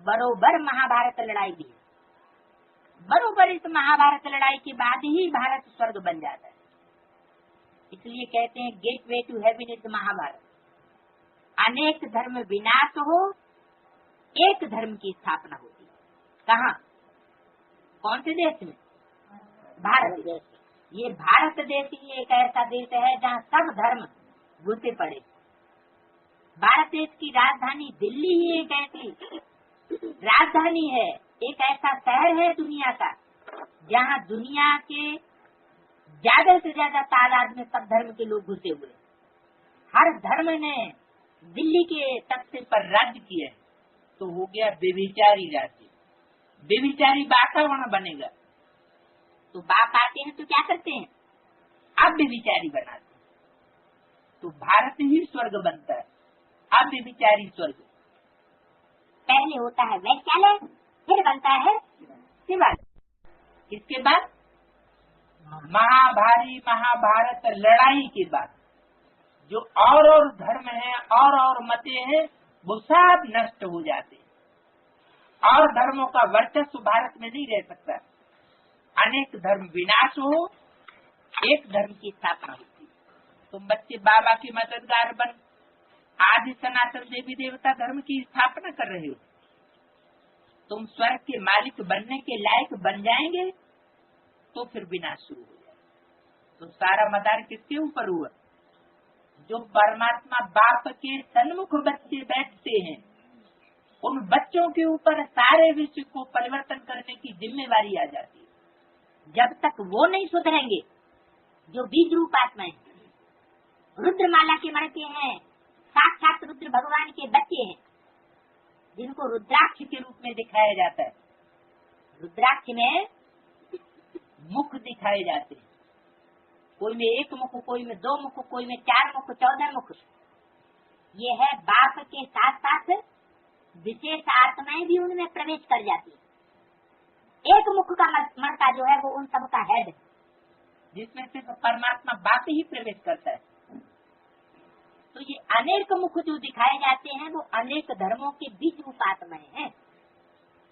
बरोबर महाभारत लड़ाई भी है। बरोबर इस महाभारत लड़ाई के बाद ही भारत स्वर्ग बन जाता है। इसलिए कहते हैं gateway to heaven is Mahabharat. अनेक धर्म विनाश हो, एक धर्म की स्थापना होती है। कहाँ? कौन से देश में? भारत देश। ये भारत देश ही एक ऐसा देश है जहाँ सब धर्म घुसे पड़े। भारत देश की राजधानी दिल्ली ही एक ऐसी राजधानी है, एक ऐसा शहर है दुनिया का जहाँ दुनिया के ज्यादा से ज्यादा तादाद में सब धर्म के लोग घुसे हुए। हर धर्म ने दिल्ली के तख्ते पर राज्य किया है, तो हो गया बेविचारी राज्य। बेविचारी वातावरण बनेगा। तो बाप आते हैं तो क्या करते हैं? अब बेविचारी बनाते हैं। तो भारत ही स्वर्ग बनता है, अब विचारी स्वर्ग। पहले होता है वैश्यालय, फिर बनता है शिवालय। इसके बाद महाभारी महाभारत लड़ाई के बाद जो और धर्म है और मते हैं वो सब नष्ट हो जाते हैं और धर्मों का वर्चस्व भारत में नहीं रह सकता। अनेक धर्म विनाश हो, एक धर्म की स्थापना होती। तुम बच्चे बाबा के मददगार बन आदि सनातन देवी देवता धर्म की स्थापना कर रहे हो। तुम स्वर्ग के मालिक बनने के लायक बन जाएंगे तो फिर विनाश शुरू हो जाएगा। तो सारा मदार किसके ऊपर हुआ? जो परमात्मा बाप के सन्मुख बच्चे बैठते हैं, उन बच्चों के ऊपर सारे विश्व को परिवर्तन करने की जिम्मेवारी आ जाती है। जब तक वो नहीं सुधरेंगे, जो बीज रूप आत्माएं रुद्रमाला के मणके हैं, साक्षात रुद्र भगवान के बच्चे हैं, जिनको रुद्राक्ष के रूप में दिखाया जाता है। रुद्राक्ष में मुख दिखाए जाते हैं, कोई में एक मुख, कोई में दो मुख, कोई में 4 मुख, 14 मुख। ये है बाप के साथ साथ विशेष आत्माएं भी उनमें प्रवेश कर जाती है। एक मुख का मणका जो है वो उन सबका हेड है, जिसमें सिर्फ परमात्मा बाप ही प्रवेश करता है। तो ये अनेक मुख जो दिखाए जाते हैं वो अनेक धर्मों के बीज रूप आत्माएं हैं।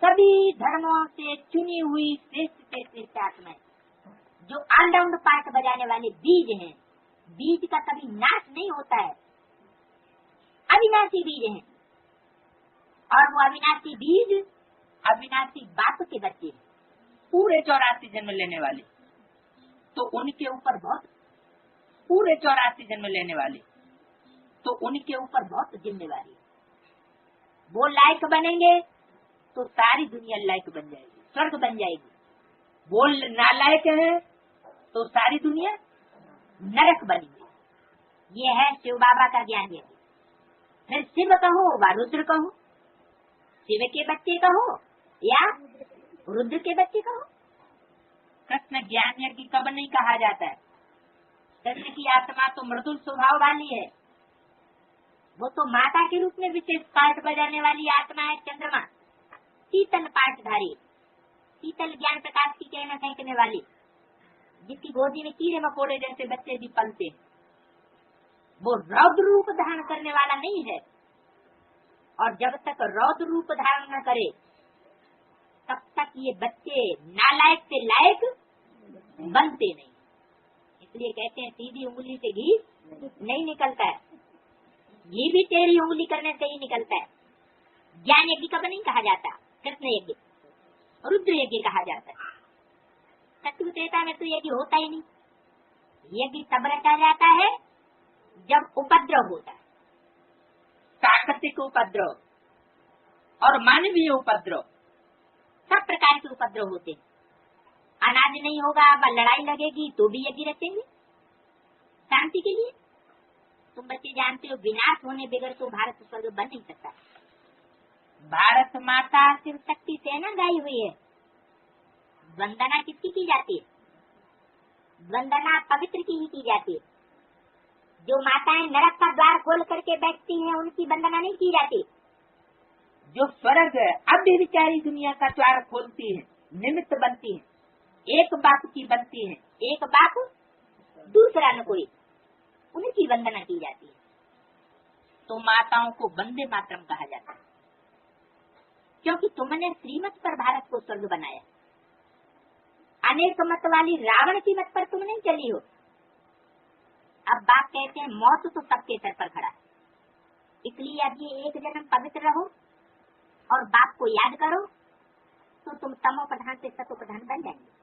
सभी धर्मों से चुनी हुई श्रेष्ठ से श्रेष्ठ आत्माएं जो ऑलराउंड पार्ट बजाने वाले बीज हैं। बीज का कभी नाश नहीं होता है, अविनाशी बीज हैं, और वो अविनाशी बीज अविनाशी बाप के बच्चे हैं, पूरे 84 जन्म लेने वाले। तो उनके ऊपर बहुत पूरे 84 जन्म लेने वाले, तो उनके ऊपर बहुत जिम्मेवारी। वो लायक बनेंगे तो सारी दुनिया लायक बन जाएगी, स्वर्ग बन जाएगी। वो नालायक है तो सारी दुनिया नरक बनेगी। ये है शिव बाबा का ज्ञान। यदि फिर शिव कहो व रुद्र कहो, शिव के बच्चे कहो या रुद्र के बच्चे कहो, कृष्ण ज्ञान यज्ञ कब नहीं कहा जाता है। कृष्ण की आत्मा तो मृदुल स्वभाव वाली है, वो तो माता के रूप में विशेष पाठ बजाने वाली आत्मा है। चंद्रमा शीतल पाठधारी, शीतल ज्ञान प्रकाश की किरणें फेंकने वाली, जिसकी गोदी में कीड़े मकोड़े जैसे बच्चे भी पलते। वो रौद्र रूप धारण करने वाला नहीं है, और जब तक रौद्र रूप धारण न करे तब तक ये बच्चे नालायक से लायक बनते नहीं। इसलिए कहते हैं सीधी उंगली से घी नहीं निकलता है, घी भी तेरी उंगली करने से ही निकलता है। ज्ञान यज्ञ कब नहीं कहा जाता, कृष्ण यज्ञ रुद्र यज्ञ कहा जाता है। सत्युतेता में तो यज्ञ होता ही नहीं। यज्ञ तब रचा जाता है जब उपद्रव होता है, प्राकृतिक उपद्रव और मानवीय उपद्रव, सब प्रकार के उपद्रव होते हैं। अनाज नहीं होगा, लड़ाई लगेगी तो भी यज्ञ रचेंगे शांति के लिए। तुम बच्चे जानते हो विनाश होने बगैर तो भारत स्वर्ग बन नहीं सकता। भारत माता शिव शक्ति सेना गाई हुई है। वंदना किसकी की जाती है? वंदना पवित्र की ही की जाती है। जो माताएं नरक का द्वार खोल करके बैठती हैं उनकी वंदना नहीं की जाती। जो स्वर्ग अव्यभिचारी दुनिया का द्वार खोलती है, निमित्त बनती है, एक बाप की बनती है, एक बाप दूसरा न कोई, उनकी वंदना की जाती है। तो माताओं को वंदे मातरम कहा जाता है, क्योंकि तुमने श्रीमत पर भारत को स्वर्ग बनाया। अनेक मत वाली रावण की मत पर तुम नहीं चली हो। अब बाप कहते हैं मौत तो सबके सर पर खड़ा है, इसलिए अब ये एक जन्म पवित्र रहो और बाप को याद करो तो तुम तमो प्रधान से सतो प्रधान बन जाएंगे।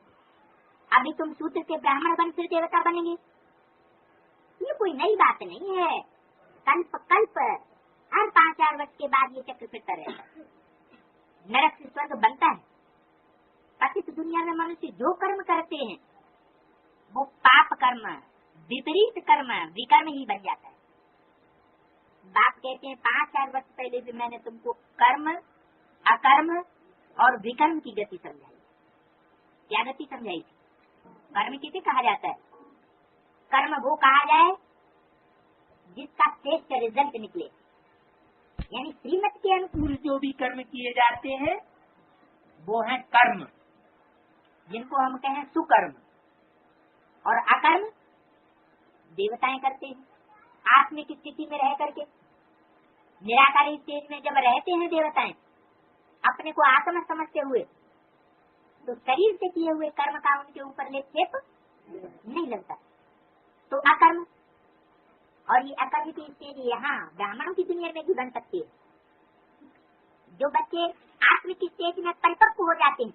अभी तुम शूद्र से ब्राह्मण बन फिर देवता बनेंगे, ये कोई नई बात नहीं है। कल्प कल्प हर 5-4 वर्ष के बाद ये चक्र फिरता रहता है। नरक से स्वर्ग बनता है। पतित दुनिया में मनुष्य जो कर्म करते हैं वो पाप कर्म, विपरीत कर्म, विकर्म ही बन जाता है। बाप कहते हैं 5-4 वर्ष पहले भी मैंने तुमको कर्म, अकर्म और विकर्म की गति समझाई। क्या गति समझाई थी? कर्म किसे कहा जाता है? कर्म वो कहा जाए जिसका श्रेष्ठ रिजल्ट निकले। यानी श्रीमत के अनुकूल जो भी कर्म किए जाते हैं वो है कर्म, जिनको हम कहें सुकर्म, और अकर्म देवताएं करते हैं। आत्मिक स्थिति में रह करके, निराकारी स्टेज में जब रहते हैं देवताएं अपने को आत्मा समझते हुए, तो शरीर से किए हुए कर्म का उनके ऊपर लेप नहीं लगता, तो अकर्म। और ये अकर्म की स्टेज यहाँ ब्राह्मणों की दुनिया में भी बन सकती है। जो बच्चे आत्मिक स्टेज में परिपक्व हो जाते हैं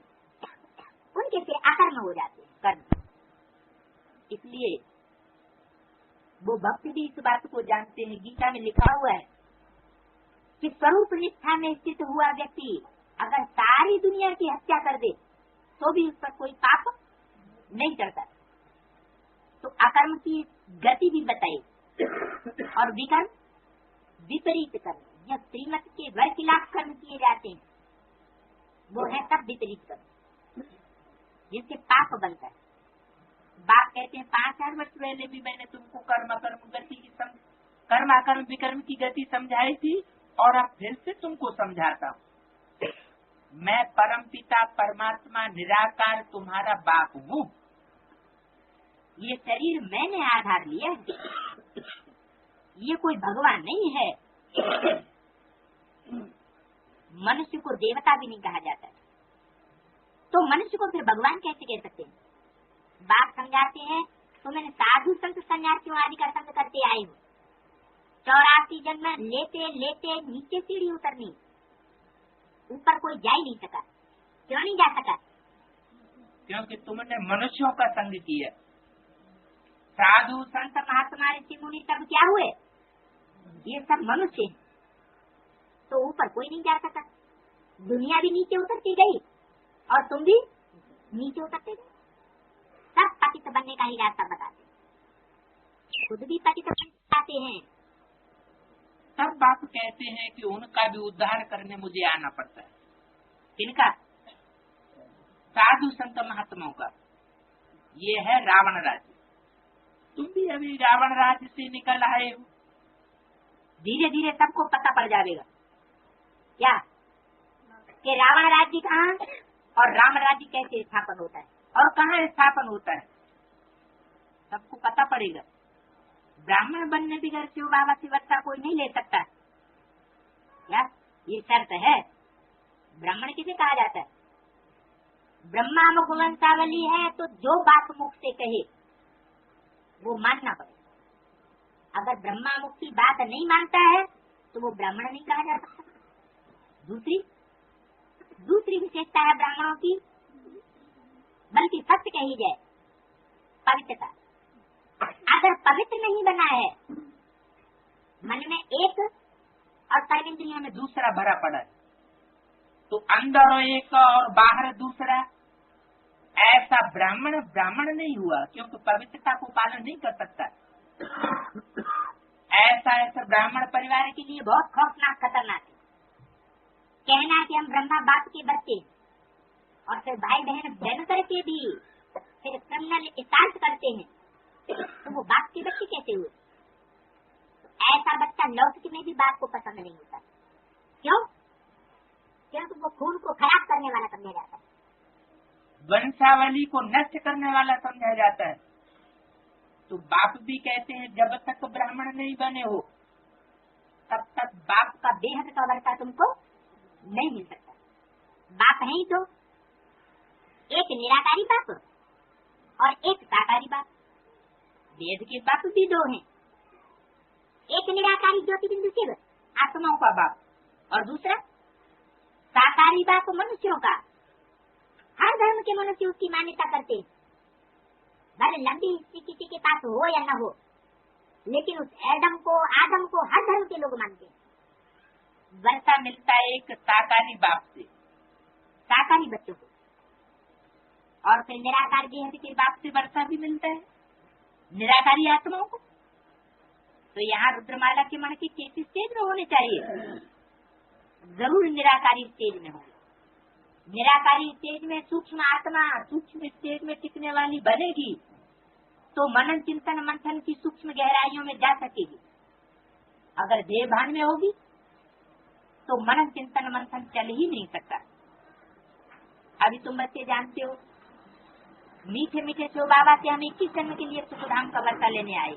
उनके फिर अकर्म हो जाते हैं, कर्म। इसलिए वो भक्त भी इस बात को जानते हैं। गीता में लिखा हुआ है कि स्वरूप निष्ठा में स्थित हुआ व्यक्ति अगर सारी दुनिया की हत्या कर दे तो भी उस पर कोई पाप नहीं करता। तो अकर्म की गति भी बताई, और विकर्म विपरीत कर्म, जब श्रीमत के खिलाफ कर्म किए जाते हैं वो है सब विपरीत कर्म, जिससे पाप बनता है। बाप कहते हैं 5000 वर्ष पहले भी मैंने तुमको कर्म कर्म विकर्म की गति समझाई थी, और अब फिर से तुमको समझाता हूँ। मैं परमपिता परमात्मा निराकार तुम्हारा बाप हूँ। ये शरीर मैंने आधार लिया है, ये कोई भगवान नहीं है। मनुष्य को देवता भी नहीं कहा जाता, तो मनुष्य को फिर भगवान कैसे कह सकते हैं? बात समझाते हैं, तो मैंने साधु संत सन्यासियों आदि का संग करते आए हो। 84 जन्म लेते लेते नीचे सीढ़ी उतरनी, ऊपर कोई जा ही नहीं सका। क्यों नहीं जा सका? क्योंकि तुमने मनुष्यों का संग किया। साधु संत महात्मा ऋषि मुनि सब क्या हुए? ये सब मनुष्य हैं, तो ऊपर कोई नहीं जा सका। दुनिया भी नीचे उतरती गई और तुम भी नीचे उतरते गए। सब पतित बनने का ही रास्ता बताते, खुद भी पतित बनाते हैं। सब बाप कहते हैं कि उनका भी उद्धार करने मुझे आना पड़ता है। किनका? साधु संत महात्माओं का। ये है रावण राज्य। तुम भी अभी रावण राज्य से निकल आए हो। धीरे धीरे सबको पता पड़ जाएगा क्या कि रावण राज्य कहाँ और राम राज्य कैसे स्थापन होता है और कहाँ स्थापन होता है, सबको पता पड़ेगा। ब्राह्मण बनने बगैर शिव बाबा की वर्षा कोई नहीं ले सकता। क्या ये शर्त है? ब्राह्मण किसे कहा जाता है? ब्रह्मा मुख वंशावली है, तो जो बात मुख से कहे वो मानना पड़ेगा। अगर ब्रह्मा मुख की बात नहीं मानता है तो वो ब्राह्मण नहीं कहा जा सकता। दूसरी विशेषता है ब्राह्मणों की, बल्कि सत्य कही जाए, पवित्रता। अगर पवित्र नहीं बना है, मन में एक और कर्मेंद्रियों में दूसरा भरा पड़ा है, तो अंदर एक और बाहर दूसरा, ऐसा ब्राह्मण नहीं हुआ, क्योंकि पवित्रता को पालन नहीं कर सकता। ऐसा ब्राह्मण परिवार के लिए बहुत खौफनाक खतरनाक है। कहना कि हम ब्रह्मा बाप के बच्चे और फिर भाई बहन बहन करके भी फिर क्रिमिनल स्टार्ट करते हैं, तो वो बाप के बच्चे कैसे हुए? ऐसा बच्चा लौकिक में भी बाप को पसंद नहीं होता। क्यों? क्योंकि वो खून को खराब करने वाला समझा जाता है, वंशावली को नष्ट करने वाला समझा जाता है। तो बाप भी कहते हैं जब तक ब्राह्मण नहीं बने हो तब तक बाप का बेहद का वर्षा तुमको नहीं मिल सकता। बाप है ही तो एक निराकारी बाप और एक साकारी बाप। वेद के बाप भी दो हैं, एक निराकारी ज्योति बिंदु शिव आत्माओं का बाप, और दूसरा साकारी बाप मनुष्यों का। हर धर्म के मनुष्य उसकी मान्यता करते हैं, भले लंबी हिस्ट्री किसी के पास हो या न हो, लेकिन उस आदम को हर धर्म के लोग मानते हैं। वर्षा मिलता है एक साकारी बाप से, साकारी बच्चों को, और फिर निराकार बेहद के बाप से वर्षा भी मिलता है निराकारी आत्माओं को। तो यहाँ रुद्रमाला के मन की किस स्टेज में होने चाहिए? जरूर निराकारी स्टेज में हो। निराकारी स्टेज में सूक्ष्म आत्मा सूक्ष्म स्टेज में टिकने वाली बनेगी, तो मनन चिंतन मंथन की सूक्ष्म गहराइयों में जा सकेगी। अगर देह भान में होगी तो मनन चिंतन मंथन चल ही नहीं सकता। अभी तुम बच्चे जानते हो, मीठे मीठे शिव बाबा से हम 21 जन्म के लिए सुखधाम का वर्षा लेने आए।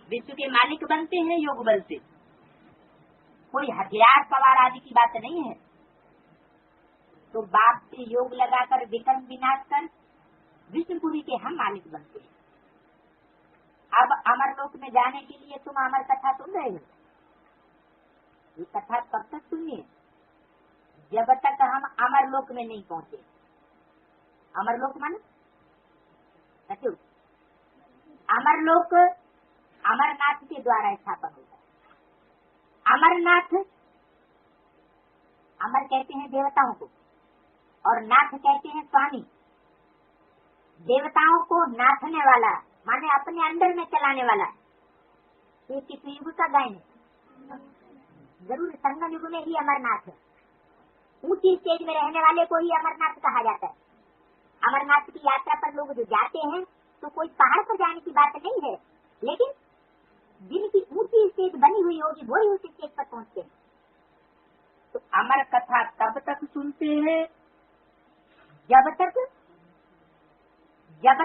विश्व के मालिक बनते हैं योग बल से, कोई हथियार सवार आदि की बात नहीं है। तो बाप से योग लगाकर विकर्म विनाश कर विष्णुपुरी के हम मालिक बनते हैं। अब अमर लोक में जाने के लिए तुम अमर कथा सुन रहे हो। ये कथा कब तक सुनिए, जब तक हम अमर लोक में नहीं पहुंचे। अमर लोक माने अमर लोक अमरनाथ के द्वारा स्थापन होता है। अमरनाथ, अमर कहते हैं देवताओं को और नाथ कहते हैं स्वामी। देवताओं को नाथने वाला माने अपने अंदर में चलाने वाला। ये किस युग का गायन है? जरूर संगम युग में ही अमरनाथ है। ऊंची स्टेज में रहने वाले को ही अमरनाथ कहा जाता है। अमरनाथ की यात्रा पर लोग जो जाते हैं तो कोई पहाड़ पर जाने की बात नहीं है, लेकिन जिनकी ऊंची स्टेज बनी हुई होगी वही उस स्टेज पर पहुंचते हैं। तो अमर कथा तब तक सुनते हैं जब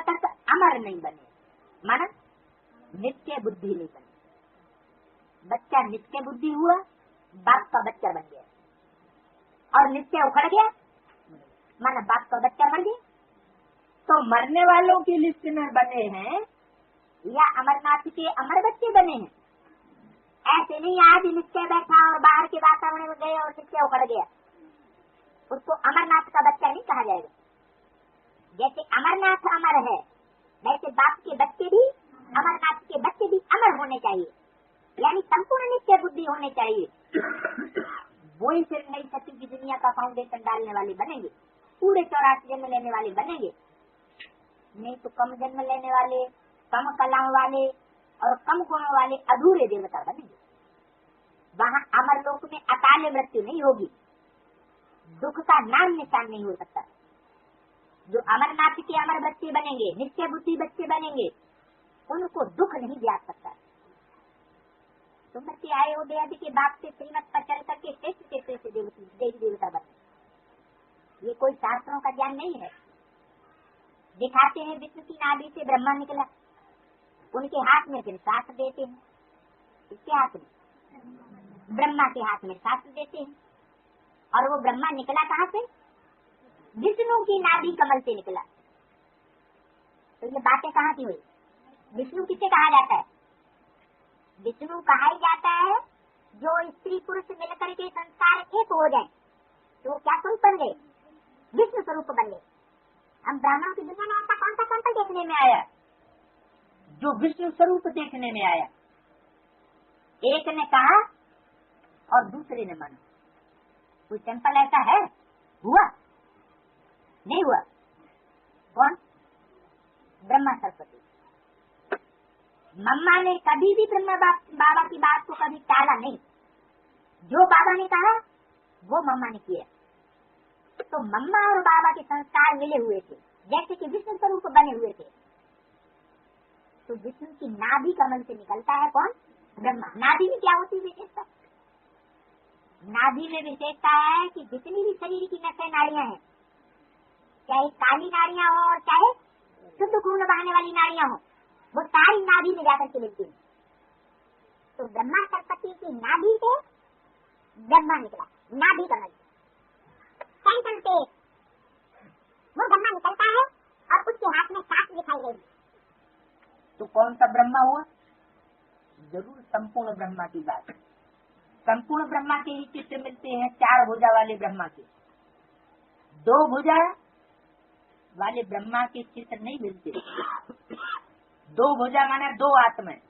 तक अमर नहीं बने, माना नित्य बुद्धि नहीं बने। बच्चा नित्य बुद्धि हुआ, बाप का बच्चा बन गया, और नित्य उखड़ गया, माना बाप का बच्चा मर गया। तो मरने वालों की लिस्ट में बने हैं या अमरनाथ के अमर बच्चे बने हैं? ऐसे नहीं आज नित्य बैठा और बाहर के वातावरण में गए और नित्य उखड़ गया, उसको अमरनाथ का बच्चा नहीं कहा जाएगा। जैसे अमरनाथ अमर है, वैसे बाप के बच्चे भी, अमरनाथ के बच्चे भी अमर होने चाहिए, यानी संपूर्ण नित्य बुद्धि होने चाहिए। वही फिर नई सती की दुनिया का फाउंडेशन डालने वाले बनेंगे, पूरे 84 जन्म लेने वाले बनेंगे। नहीं तो कम जन्म लेने वाले, कम कलाओं वाले और कम गुणों वाले अधूरे देवता बनेंगे। वहाँ अमर लोक में अकाल मृत्यु नहीं होगी, दुख का नाम निशान नहीं हो सकता। जो अमरनाथ के अमर बच्चे बनेंगे, नित्य बुद्धि बच्चे बनेंगे, उनको दुख नहीं ब्याज सकता। तुम बच्चे आए हो दया के बाप से श्रीमत पर चल करके श्रेष्ठ देवी देवता बने। ये कोई शास्त्रों का ज्ञान नहीं है। दिखाते हैं विष्णु की नाभि से ब्रह्मा निकला, उनके हाथ में फिर शास्त्र देते हैं। किसके हाथ में? ब्रह्मा के हाथ में शास्त्र देते हैं। और वो ब्रह्मा निकला कहाँ से? विष्णु की नाभि कमल से निकला। तो ये बातें कहाँ की हुई? विष्णु किसे कहा जाता है? विष्णु कहा ही जाता है जो स्त्री पुरुष मिलकर के संसार एक हो जाए तो वो क्या स्वरूप बन गए? विष्णु स्वरूप बन गए। हम ब्राह्मणों की दुनिया में ऐसा कौन सा देखने में आया जो विष्णु स्वरूप देखने में आया? एक ने कहा और दूसरे ने माना। कोई टेम्पल ऐसा है? हुआ? नहीं हुआ। कौन? ब्रह्मा सरस्वती। मम्मा ने कभी भी ब्रह्मा बाबा की बात को कभी टाला नहीं। जो बाबा ने कहा वो मम्मा ने किया। तो मम्मा और बाबा के संस्कार मिले हुए थे, जैसे कि विष्णु स्वरूप बने हुए थे। तो विष्णु की नाभि कमल से निकलता है कौन? ब्रह्मा। नाभि में क्या होती है विशेषता? नाभि में विशेषता है कि जितनी भी शरीर की नसें नाड़ियां हैं, चाहे काली नाड़ियां हो और चाहे शुद्ध खून बहाने वाली नाड़ियां हो, वो सारी नाभि में जाकर के मिलती है। तो ब्रह्मा सरस्वती की नाभि से ब्रह्मा निकला, नाभि कमल सेंटर पे वो ब्रह्मा निकलता है और उसके हाथ में सांस दिखाई गई। तो कौन सा ब्रह्मा हुआ? जरूर संपूर्ण ब्रह्मा की बात। संपूर्ण ब्रह्मा के ही चित्र मिलते हैं 4 भुजा वाले ब्रह्मा के। 2 भुजा वाले ब्रह्मा के चित्र नहीं मिलते। 2 भुजा माने 2 आत्माएं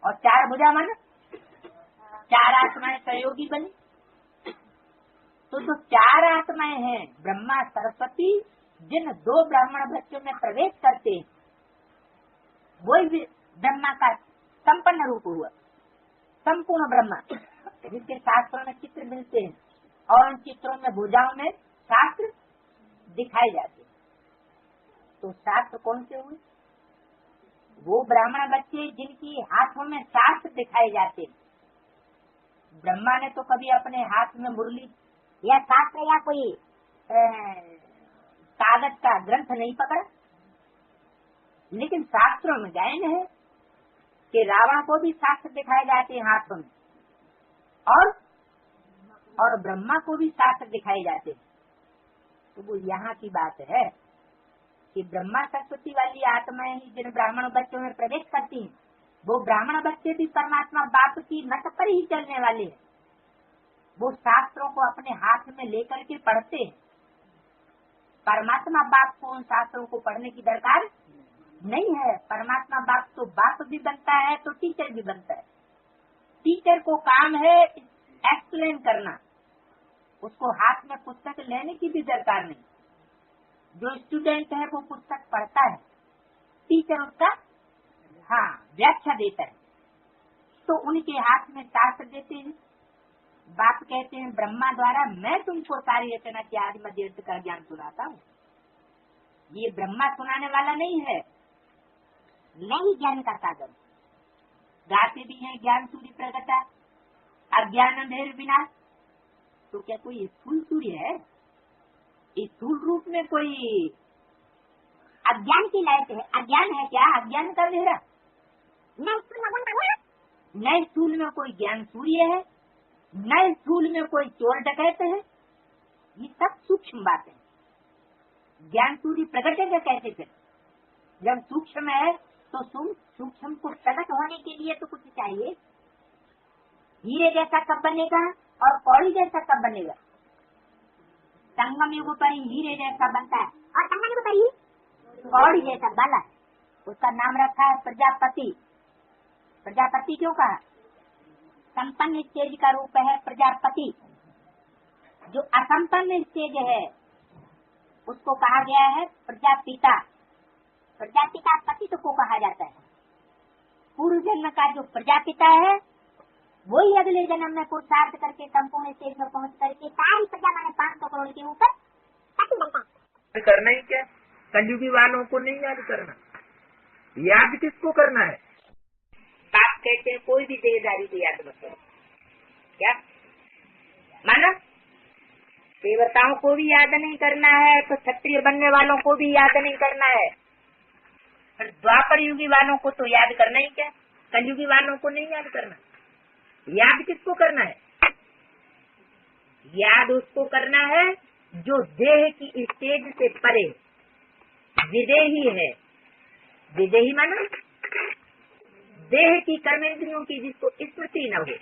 और 4 भुजा माने 4 आत्माएं सहयोगी बनी। तो जो 4 आत्माएं हैं ब्रह्मा सरस्वती, जिन 2 ब्राह्मण बच्चों में प्रवेश करते हैं, वही ब्रह्मा का संपन्न रूप हुआ, संपूर्ण ब्रह्मा, जिसके शास्त्रों में चित्र मिलते हैं और उन चित्रों में भुजाओं में शास्त्र दिखाए जाते हैं। तो शास्त्र कौन से हुए? वो ब्राह्मण बच्चे जिनकी हाथों में शास्त्र दिखाए जाते, ब्रह्मा ने तो कभी अपने हाथ में मुरली या शास्त्र या कोई कागज का ग्रंथ नहीं पकड़ा, लेकिन शास्त्रों में गायन है कि रावण को भी शास्त्र दिखाए जाते हैं हाथों में, और ब्रह्मा को भी शास्त्र दिखाए जाते हैं। तो वो यहाँ की बात है कि ब्रह्मा सरस्वती वाली आत्माएं ही जिन ब्राह्मण बच्चों में प्रवेश करती हैं, वो ब्राह्मण बच्चे भी परमात्मा बाप की मत पर ही चलने वाले हैं। वो शास्त्रों को अपने हाथ में लेकर के पढ़ते हैं। परमात्मा बाप को उन शास्त्रों को पढ़ने की दरकार नहीं है। परमात्मा बाप तो बाप भी बनता है तो टीचर भी बनता है। टीचर को काम है एक्सप्लेन करना, उसको हाथ में पुस्तक लेने की भी दरकार नहीं। जो स्टूडेंट है वो पुस्तक पढ़ता है, टीचर उसका व्याख्या देता है। तो उनके हाथ में शास्त्र देते हैं। बाप कहते हैं ब्रह्मा द्वारा मैं तुमको सारी रचना की आदि मध्य अंत का ज्ञान सुनाता हूँ। ये ब्रह्मा सुनाने वाला नहीं है, मैं ही ज्ञान का सागर। गाते भी हैं ज्ञान सूर्य प्रगटा अज्ञान अंधेर विनाश। तो क्या कोई स्थूल सूर्य है? स्थूल रूप में कोई अज्ञान की लाइट है? अज्ञान है क्या? अज्ञान का अंधेरा न स्थूल में कोई ज्ञान सूर्य है, न स्थूल में कोई चोर डकैत है। ये सब सूक्ष्म बातें। ज्ञान सूर्य प्रगटेगा कैसे? फिर जब सूक्ष्म है तो सूक्ष्म को प्रकट होने के लिए तो कुछ चाहिए। हीरे जैसा कब बनेगा और कौड़ी जैसा कब बनेगा? संगम युग पर ही हीरे जैसा बनता है और संगम युग पर ही कौड़ी जैसा बना है। उसका नाम रखा है प्रजापति। प्रजापति क्यों कहा? संपन्न स्टेज का रूप है प्रजापति। जो असंपन्न स्टेज है उसको कहा गया है प्रजापिता। प्रजापिता पति को कहा जाता है। पूर्व जन्म का जो प्रजापिता है वही अगले जन्म में पुरुषार्थ करके संपूर्ण स्टेज में पहुंच करके सारी प्रजा माने 500 करोड़ के ऊपर पति बनता है। करना ही क्या? कलयुगी वालों को नहीं याद करना, याद किसको करना है? बाप कहते हैं कोई भी देहधारी को याद मत करो। क्या माना? देवताओं को भी याद नहीं करना है तो क्षत्रिय बनने वालों को भी याद नहीं करना है। पर द्वापर युगी वालों को तो याद करना ही क्या? कलयुगी वालों को नहीं याद करना। याद किसको करना है? याद उसको करना है जो देह की स्टेज से परे विदेही है। विदेही माना देह की कर्मेंद्रियों की जिसको स्मृति न हो,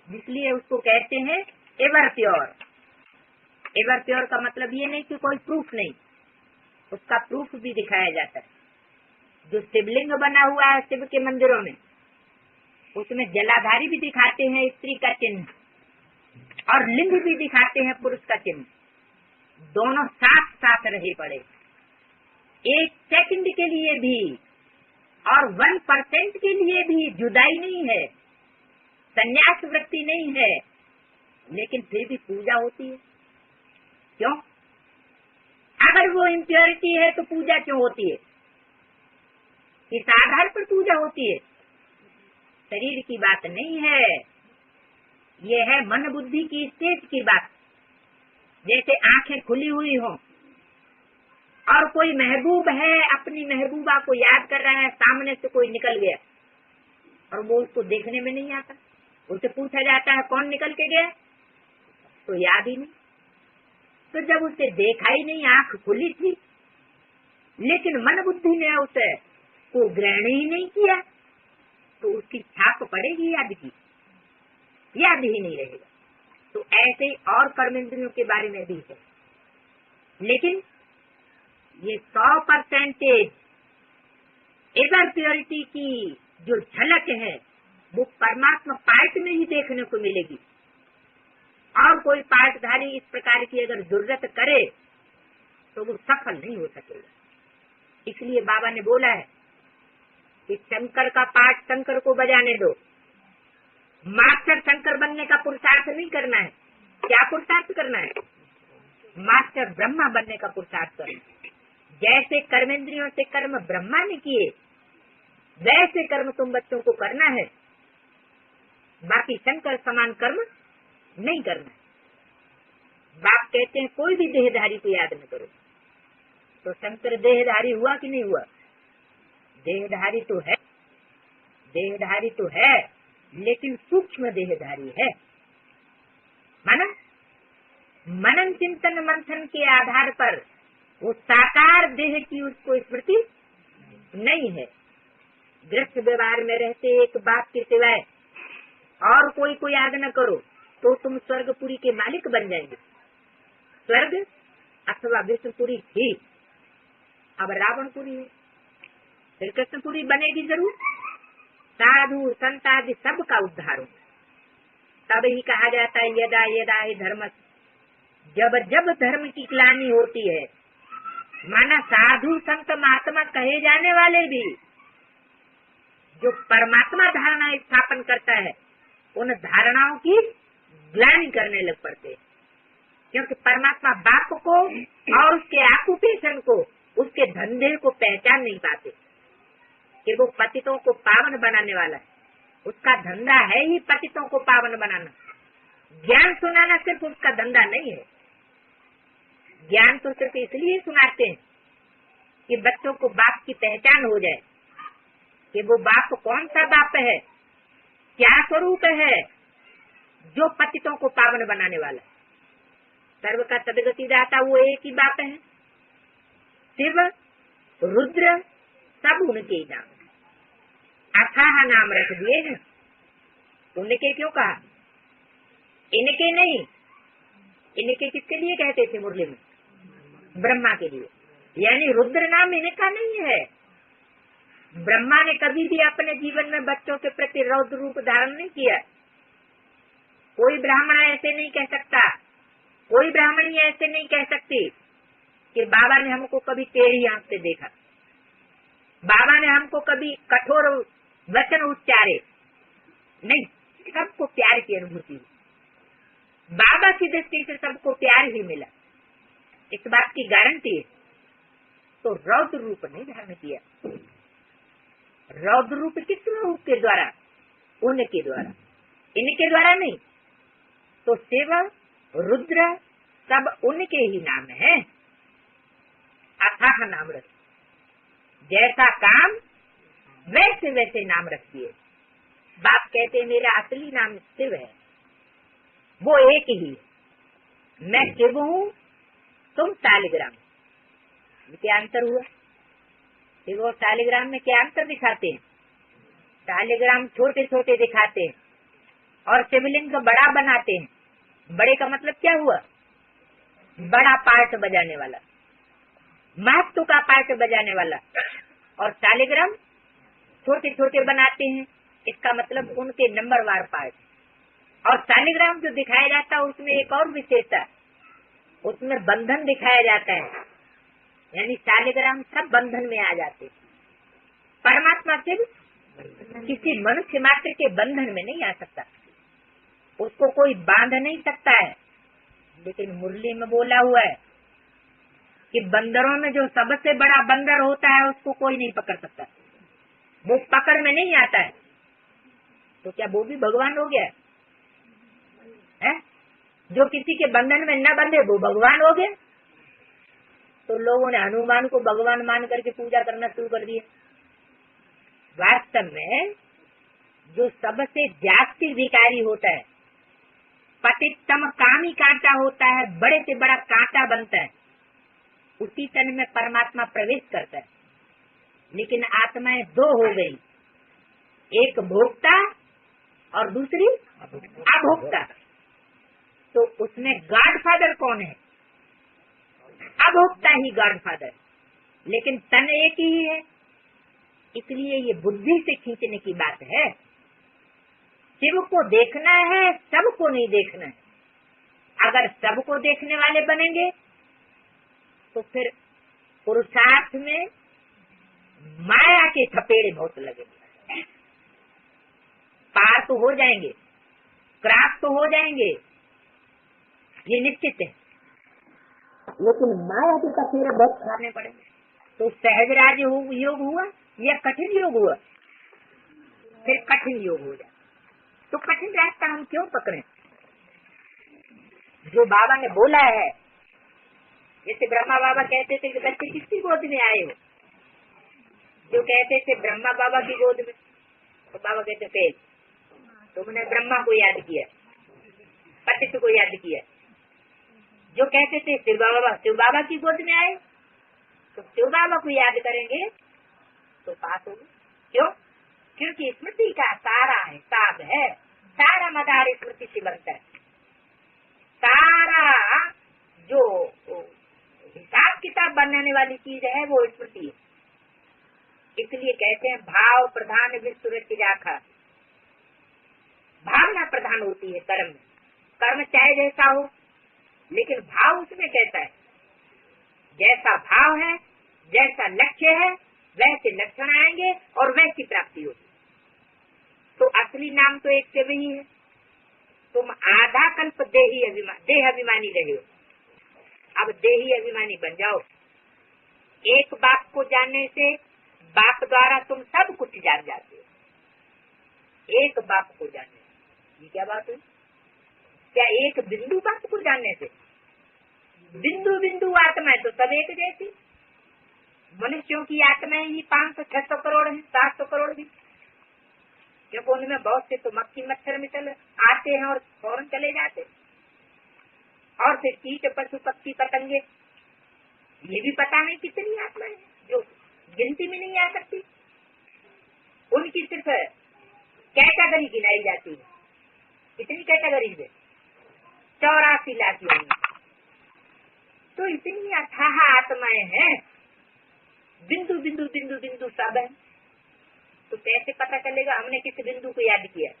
इसलिए उसको कहते हैं एवर प्योर। एवर प्योर का मतलब ये नहीं कि कोई प्रूफ नहीं, उसका प्रूफ भी दिखाया जाता है। जो शिवलिंग बना हुआ है शिव के मंदिरों में, उसमें जलाधारी भी दिखाते हैं स्त्री का चिन्ह और लिंग भी दिखाते हैं पुरुष का चिन्ह। दोनों साथ साथ रहे पड़े। एक सेकंड के लिए भी और 1% के लिए भी जुदाई नहीं है, संन्यास वृत्ति नहीं है, लेकिन फिर भी पूजा होती है। क्यों? अगर वो इम्प्योरिटी है तो पूजा क्यों होती है? इस आधार पर पूजा होती है। शरीर की बात नहीं है, ये है मन बुद्धि की स्टेज की बात। जैसे आंखें खुली हुई हो और कोई महबूब है, अपनी महबूबा को याद कर रहा है, सामने से कोई निकल गया और वो उसको देखने में नहीं आता, उससे पूछा जाता है कौन निकल के गया, तो याद ही नहीं। तो जब उसे देखा ही नहीं, आंख खुली थी लेकिन मन बुद्धि ने उसे को ग्रहण ही नहीं किया, तो उसकी छाप पड़ेगी याद की? याद ही नहीं रहेगा। तो ऐसे ही और कर्मेंद्रियों के बारे में भी है, लेकिन ये 100% एवर प्योरिटी की जो झलक है वो परमात्मा पार्ट में ही देखने को मिलेगी। और कोई पाठधारी इस प्रकार की अगर जरूरत करे तो वो सफल नहीं हो सकेगा। इसलिए बाबा ने बोला है कि शंकर का पाठ शंकर को बजाने दो। मास्टर शंकर बनने का पुरुषार्थ नहीं करना है। क्या पुरुषार्थ करना है? मास्टर ब्रह्मा बनने का पुरुषार्थ करना है। जैसे कर्मेंद्रियों से कर्म ब्रह्मा ने किए, वैसे कर्म तुम बच्चों को करना है, बाकी शंकर समान कर्म नहीं करना है। बाप कहते हैं कोई भी देहधारी को याद न करो, तो शंकर देहधारी हुआ कि नहीं हुआ? देहधारी तो है, देहधारी तो है, लेकिन सूक्ष्म देहधारी है। माना मनन चिंतन मंथन के आधार पर वो साकार देह की उसको स्मृति नहीं है। गृहस्थ व्यवहार में रहते एक बाप के सिवाय और कोई को याद न करो तो तुम स्वर्गपुरी के मालिक बन जाएंगे। स्वर्ग अथवा विष्णुपुरी ही, अब रावणपुरी है, फिर कृष्णपुरी बनेगी जरूर। साधु संत आदि सबका उद्धार हो, तब ही कहा जाता है यदा यदा ही धर्म, जब जब धर्म की ग्लानि होती है। माना साधु संत महात्मा कहे जाने वाले भी जो परमात्मा धारणा स्थापन करता है, उन धारणाओं की ग्लानि करने लग पड़ते हैं, क्योंकि परमात्मा बाप को और उसके ऑक्यूपेशन को, उसके धंधे को पहचान नहीं पाते कि वो पतितों को पावन बनाने वाला है। उसका धंधा है ही पतितों को पावन बनाना। ज्ञान सुनाना सिर्फ उसका धंधा नहीं है। ज्ञान तो सिर्फ इसलिए सुनाते हैं कि बच्चों को बाप की पहचान हो जाए कि वो बाप कौन सा बाप है, क्या स्वरूप है, जो पतितों को पावन बनाने वाला है। सर्व का सदगति दाता वो एक ही बाप है। शिव रुद्र सब उनके ही नाम है, अथाह नाम रख दिए हैं। उनके क्यों कहा? इनके नहीं, इनके किसके लिए कहते थे मुरली में? ब्रह्मा के लिए। यानी रुद्र नाम इनका नहीं है। ब्रह्मा ने कभी भी अपने जीवन में बच्चों के प्रति रौद्र रूप धारण नहीं किया। कोई ब्राह्मण ऐसे नहीं कह सकता, कोई ब्राह्मणी ऐसे नहीं कह सकती कि बाबा ने हमको कभी टेढ़ी आंख से देखा, बाबा ने हमको कभी कठोर वचन उच्चारे। नहीं, सबको प्यार की अनुभूति हुई। बाबा की दृष्टि से सबको प्यार ही मिला, इस बात की गारंटी है। तो रौद्र रूप नहीं धारण किया। रौद्र रूप किस रूप के द्वारा? उनके द्वारा, इनके द्वारा नहीं। तो शिव रुद्र सब उनके ही नाम है। अथाह नाम रख, जैसा काम वैसे वैसे नाम रखिए। बाप कहते मेरा असली नाम शिव है, वो एक ही। मैं शिव हूँ, तुम शालिग्राम। क्या अंतर हुआ? शिव और शालिग्राम में क्या अंतर दिखाते हैं? शालिग्राम छोटे छोटे दिखाते हैं और शिवलिंग बड़ा बनाते हैं। बड़े का मतलब क्या हुआ? बड़ा पार्ट बजाने वाला, महत्व का पार्ट बजाने वाला। और शालिग्राम छोटे छोटे बनाते हैं, इसका मतलब उनके नंबरवार पार्ट। और शालिग्राम जो दिखाया जाता है उसमें एक और विशेषता, उसमें बंधन दिखाया जाता है। यानी शालिग्राम सब बंधन में आ जाते। परमात्मा सिर्फ किसी मनुष्य मात्र के बंधन में नहीं आ सकता, उसको कोई बांध नहीं सकता है। लेकिन मुरली में बोला हुआ है कि बंदरों में जो सबसे बड़ा बंदर होता है उसको कोई नहीं पकड़ सकता, वो पकड़ में नहीं आता है। तो क्या वो भी भगवान हो गया है? जो किसी के बंधन में न बंधे वो भगवान हो गया। तो लोगों ने हनुमान को भगवान मान करके पूजा करना शुरू कर दिया। वास्तव में जो सबसे जास्ती भिखारी होता है, पतितम कामी कांटा होता है, बड़े से बड़ा कांटा बनता है, उसी तन में परमात्मा प्रवेश करता है। लेकिन आत्माएं दो हो गई, एक भोक्ता और दूसरी अभोक्ता। तो उसमें गॉडफादर कौन है? अभोक्ता ही गॉडफादर, लेकिन तन एक ही है। इसलिए ये बुद्धि से खींचने की बात है। शिव को देखना है, सबको नहीं देखना है। अगर सबको देखने वाले बनेंगे तो फिर पुरुषार्थ में माया के थपेड़े बहुत लगेंगे। पार तो हो जाएंगे, क्रॉस तो हो जाएंगे, ये निश्चित है, लेकिन माया के थपेड़े बहुत खाने पड़ेंगे। तो सहज राज योग हुआ या कठिन योग हुआ? फिर कठिन योग हो जाए। तो कठिन रास्ता हम क्यों पकड़े? जो बाबा ने बोला है, जैसे ब्रह्मा बाबा कहते थे कि बच्चे किसकी गोद में आए हो, जो कहते थे ब्रह्मा बाबा की गोद में, तो बाबा कहते थे तुमने ब्रह्मा को याद किया, पतित को याद किया। जो कहते थे शिव बाबा की गोद में आए, तो शिव बाबा को याद करेंगे तो पास होगी। क्यों? क्योंकि स्मृति का सारा हिसाब है, सारा मदार स्मृति से बनता है, सारा जो हिसाब किताब बनाने वाली चीज है वो स्मृति है। इसलिए कहते हैं भाव प्रधान विश्व रचि राखा। भावना प्रधान होती है कर्म में। कर्म चाहे जैसा हो, लेकिन भाव उसमें कैसा है? जैसा भाव है, जैसा लक्ष्य है, वैसे लक्षण आएंगे और वैसी प्राप्ति होगी। तो असली नाम तो एक से वही है। तुम आधा कल्प देह अभिमानी रहे हो, अब देही अभिमानी बन जाओ। एक बाप को जानने से बाप द्वारा तुम सब कुछ जान जाते हो। एक बाप को जानने, ये क्या बात है? क्या एक बिंदु बाप को जानने से? बिंदु बिंदु आत्मा है तो सब एक जैसी। मनुष्यों की आत्माएं ही 500-600 करोड़ है, 700 करोड़ भी, क्योंकि उनमें बहुत से तो मक्खी मच्छर मिसल आते हैं और फौरन चले जाते, और फिर कीट पशु पक्षी पतंगे, ये भी पता नहीं कितनी आत्माएं हैं जो गिनती में नहीं आ सकती। उनकी सिर्फ कैटेगरी गिनाई जाती है। कितनी कैटेगरी है? 84 लाख होंगे। तो इतनी अथाह आत्माएं हैं, बिंदु बिंदु बिंदु बिंदु सब है। तो कैसे पता चलेगा हमने किस बिंदु को याद किया?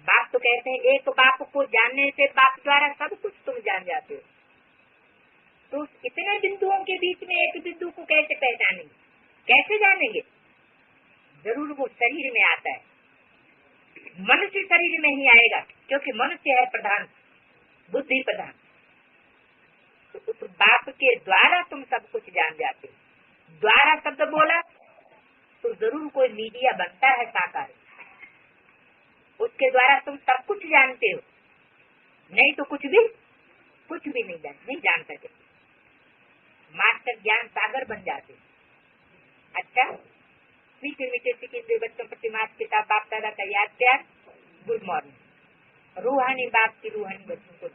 बाप तो कहते हैं एक बाप को जानने से बाप द्वारा सब कुछ तुम जान जाते हो। तो इतने बिंदुओं के बीच में एक बिंदु को कैसे पहचानेंगे, कैसे जानेंगे? जरूर वो शरीर में आता है, मनुष्य शरीर में ही आएगा, क्योंकि मनुष्य है प्रधान, बुद्धि प्रधान। तो उस बाप के द्वारा तुम सब कुछ जान जाते हो। द्वारा शब्द बोला तो जरूर कोई मीडिया बनता है साकार, उसके द्वारा तुम सब कुछ जानते हो, नहीं तो कुछ भी नहीं जान सके। मास्टर ज्ञान सागर बन जाते। अच्छा, मीठे मीठे सिक्के बच्चों प्रति मास किताब बाप दादा का याद प्यार, गुड मॉर्निंग। रूहानी बाप की रूहानी बच्चों को